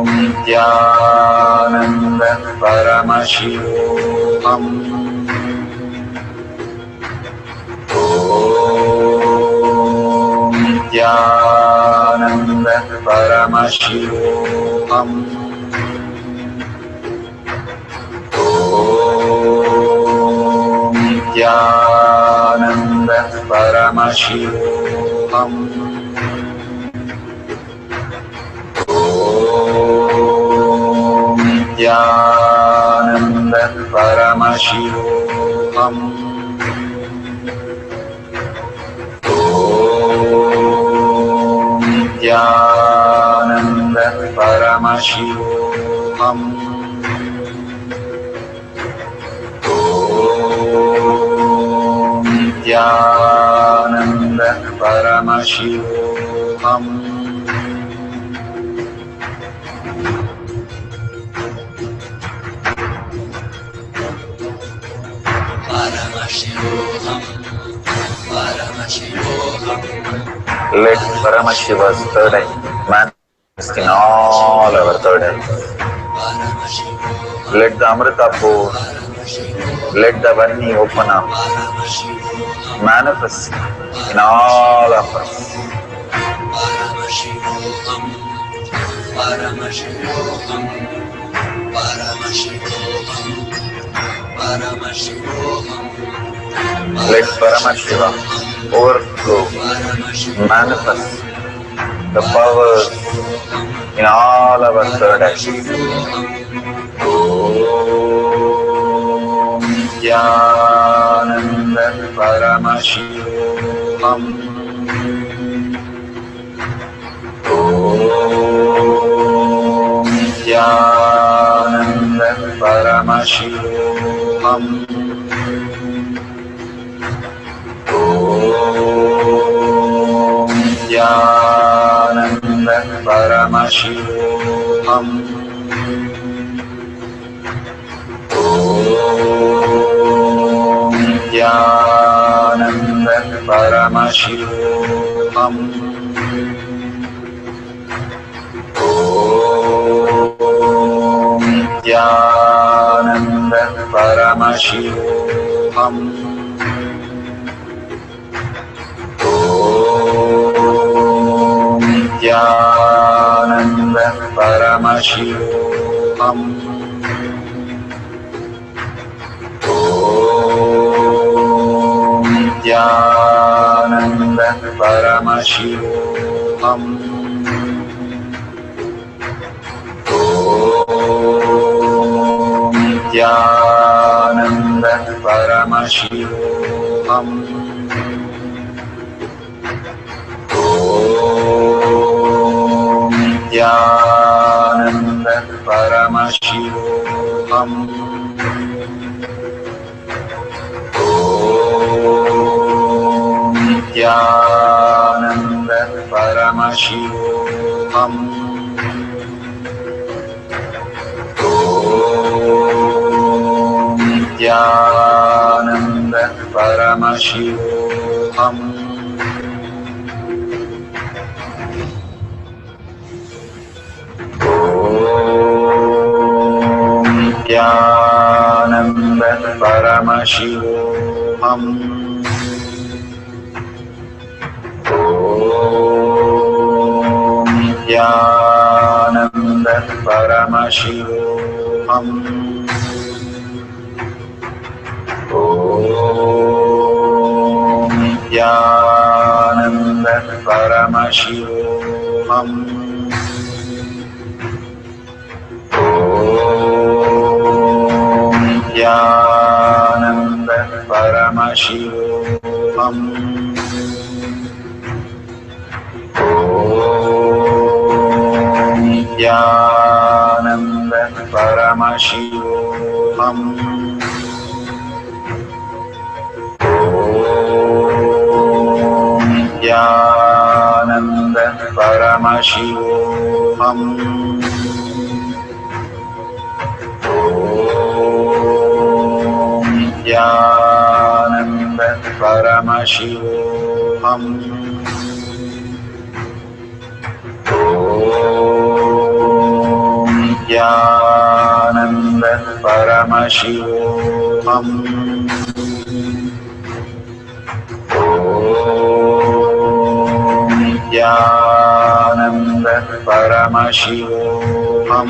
Nithyananda Paramashivoham. Om Nithyananda Paramashivoham. Om Nithyananda Paramashivoham. Om Nithyananda Paramashivoham. Om Nithyananda Paramashivoham. Om Nithyananda Paramashivoham. Let Paramashiva's third eye manifest in all our third eyes. Let the Amrita pour, let the Vani open up, manifest in all of us. Let Paramashiva overflow, manifest the powers in all our third eyes. Om Nithyananda Paramashivoham. Om Nithyananda Paramashivoham. Om Nithyananda Paramashivoham. Om Nithyananda Paramashivoham. Om Nithyananda Paramashivoham. Om Nithyananda Paramashivam. Nithyananda Paramashivam. Nithyananda Paramashivam. Nithyananda Paramashivam. Nithyananda Paramashivam. Nithyananda Paramashivam. Nithyananda Paramashivam. Nithyananda Paramashivam. Nithyananda Paramashivam. Nithyananda Paramashivam. Nithyananda Paramashivam. Nithyananda Paramashivam. Nithyananda Paramashivam. Nithyananda Paramashivam. Nithyananda Paramashivam.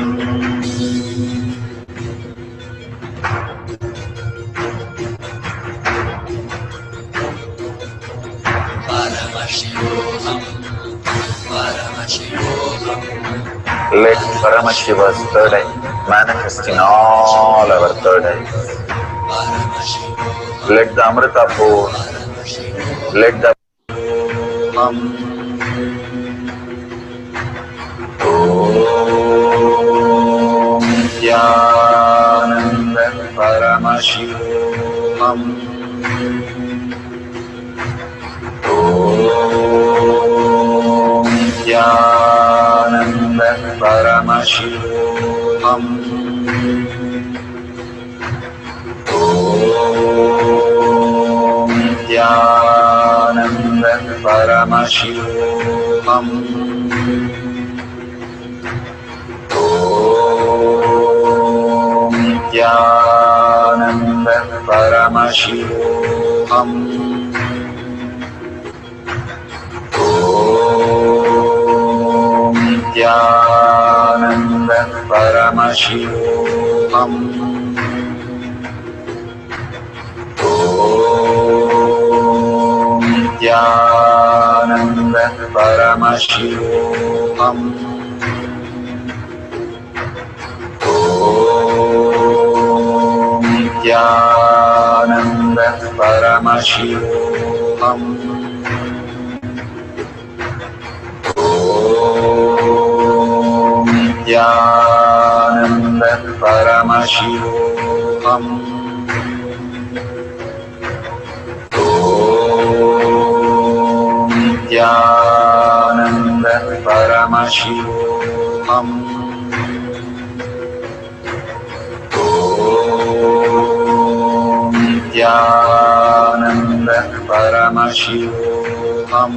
Let Paramashiva's third eye manifest in all our third eyes. Let the Amrita pour, let the Nithyananda Paramashivam. Nithyananda Paramashivam. Nithyananda Paramashivam. Nithyananda Paramashivam. Nithyananda Paramashivam. Nithyananda Paramashivam. Nithyananda Paramashivam. Nithyananda Paramashivam. Nithyananda Paramashivam. Nithyananda Paramashivam.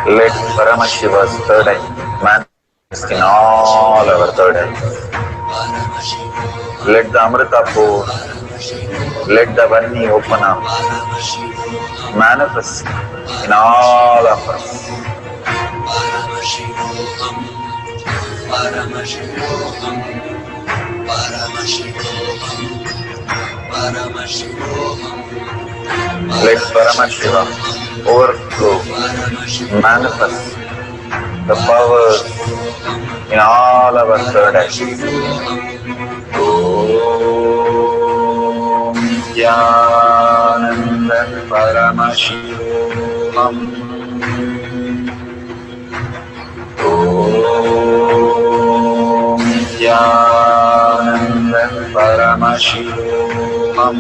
Let Paramashiva's third eye manifest in all our third eyes. Let the Amrita pour, let the Vani open up, manifest in all of us. Let Paramashiva overflow, manifest the powers in all our third eye. Om Nithyananda Paramashivam. Om Nithyananda Paramashivam. Om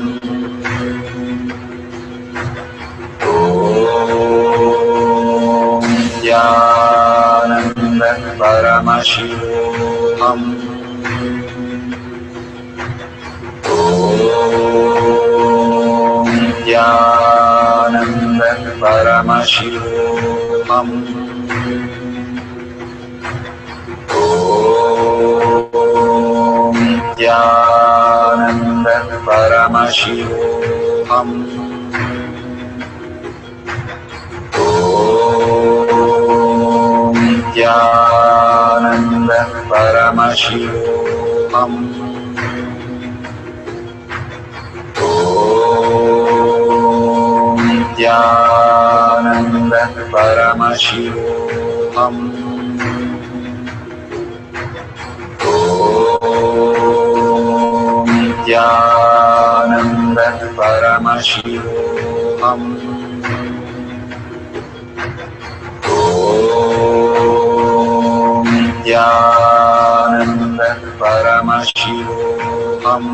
Nithyananda Paramashivam. Om Nithyananda Paramashivam. Om Nithyananda Paramashivam. Om Nithyananda Paramashivam. Om Nithyananda Paramashivam. Om Nithyananda Paramashivam. Om Nithyananda Paramashivam. Om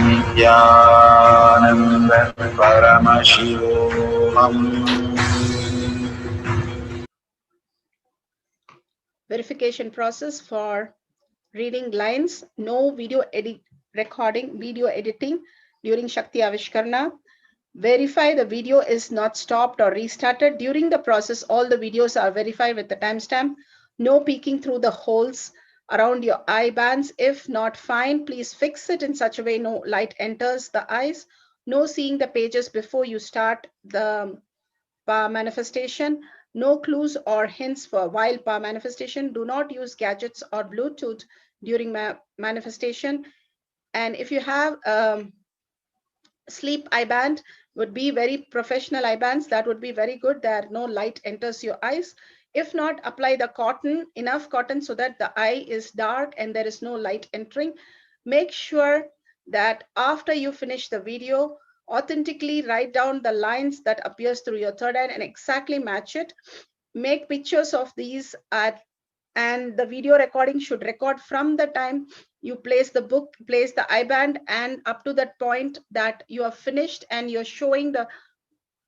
Nithyananda Paramashivam. Verification process for reading lines. No video video editing during Shakti Avishkarna. Verify the video is not stopped or restarted. During the process, all the videos are verified with the timestamp. No peeking through the holes around your eye bands. If not, fine, please fix it in such a way no light enters the eyes. No seeing the pages before you start the power manifestation. No clues or hints for while power manifestation. Do not use gadgets or Bluetooth during manifestation. And if you have sleep eye band, would be very professional eye bands, that would be very good, that no light enters your eyes. If not, apply the cotton, enough cotton so that the eye is dark and there is no light entering. Make sure that after you finish the video, authentically write down the lines that appears through your third eye and exactly match it. Make pictures of these and the video recording should record from the time you place the book, place the eye band, and up to that point that you are finished and you're showing the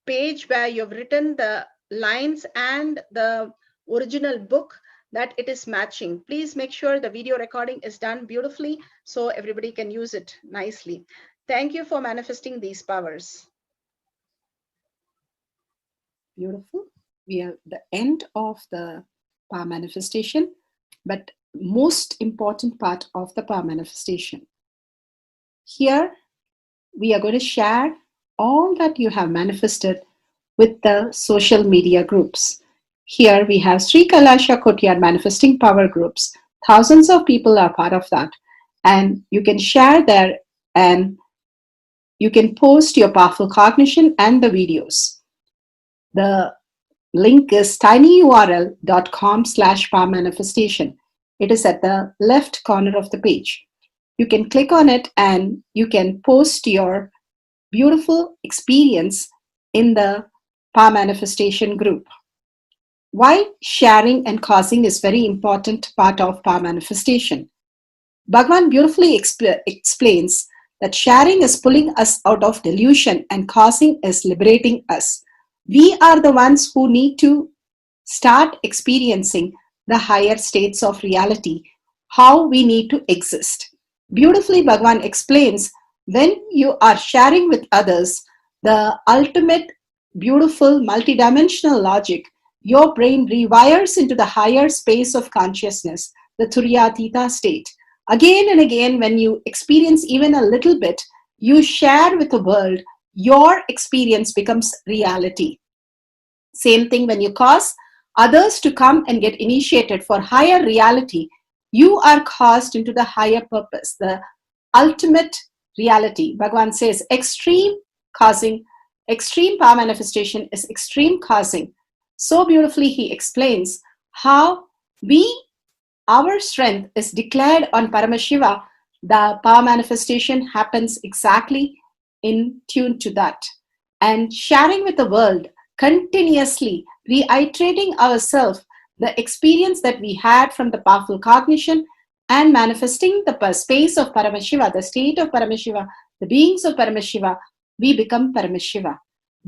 page where you've written the lines and the original book, that it is matching. Please make sure the video recording is done beautifully so everybody can use it nicely. Thank you for manifesting these powers. Beautiful. We are at the end of the power manifestation, but most important part of the power manifestation. Here, we are going to share all that you have manifested with the social media groups. Here we have Sri Kailasha Kotyar manifesting power groups. Thousands of people are part of that. And you can share there and you can post your powerful cognition and the videos. The link is tinyurl.com/power manifestation. It is at the left corner of the page. You can click on it and you can post your beautiful experience in the power manifestation group. Why sharing and causing is very important part of power manifestation. Bhagavan beautifully explains that sharing is pulling us out of delusion and causing is liberating us. We are the ones who need to start experiencing the higher states of reality, how we need to exist. Beautifully, Bhagavan explains when you are sharing with others the ultimate beautiful multidimensional logic, your brain rewires into the higher space of consciousness, the Turyatita state. Again and again, when you experience even a little bit, you share with the world, your experience becomes reality. Same thing when you cause others to come and get initiated for higher reality, you are caused into the higher purpose, the ultimate reality. Bhagavan says extreme power manifestation is extreme causing. So beautifully he explains how our strength is declared on Paramashiva. The power manifestation happens exactly in tune to that. And sharing with the world, continuously reiterating ourselves the experience that we had from the powerful cognition and manifesting the space of Paramashiva, the state of Paramashiva, the beings of Paramashiva, we become Paramashiva.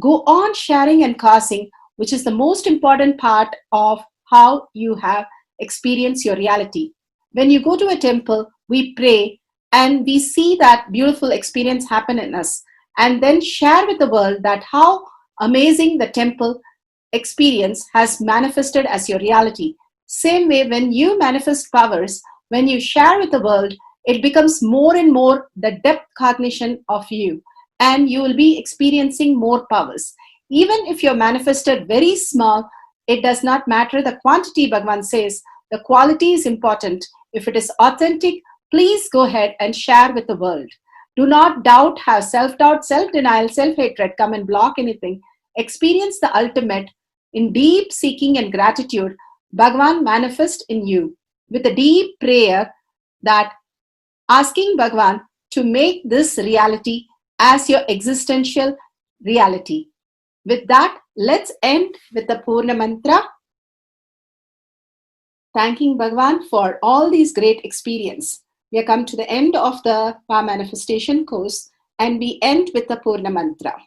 Go on sharing and causing, which is the most important part of how you have experienced your reality. When you go to a temple, we pray and we see that beautiful experience happen in us, and then share with the world that how amazing the temple experience has manifested as your reality. Same way, when you manifest powers, when you share with the world, it becomes more and more the depth cognition of you, and you will be experiencing more powers. Even if you're manifested very small, it does not matter the quantity. Bhagavan says the quality is important. If it is authentic, please go ahead and share with the world. Do not doubt, have self-doubt, self-denial, self-hatred come and block anything. Experience the ultimate in deep seeking and gratitude. Bhagavan manifest in you with a deep prayer, that asking Bhagavan to make this reality as your existential reality. With that, let's end with the Purna Mantra, thanking Bhagavan for all these great experience. We have come to the end of the Power Manifestation course, and we end with the Purna Mantra.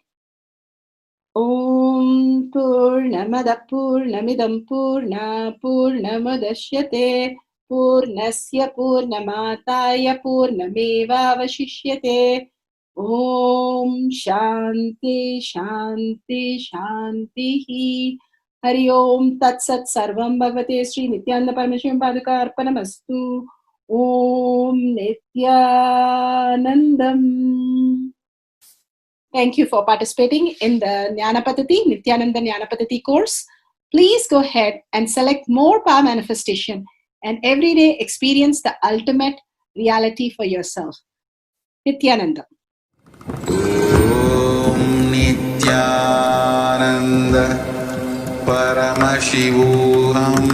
Om Purnamada Purnamidam Purna Purnamadashyate Purnasya Purnamataya Purnameva Vashishyate. Om Shanti Shanti Shanti. Hari Om Tat Sat Sarvam Bhagavate Sri Nithyananda Parameshivam Padaka Arpanamastu. Om Nithyanandam. Thank you for participating in the Jnana Paddhati, Nithyananda Jnana Paddhati course. Please go ahead and select more power manifestation and every day experience the ultimate reality for yourself. Nithyananda. Om Nithyananda Paramashivoham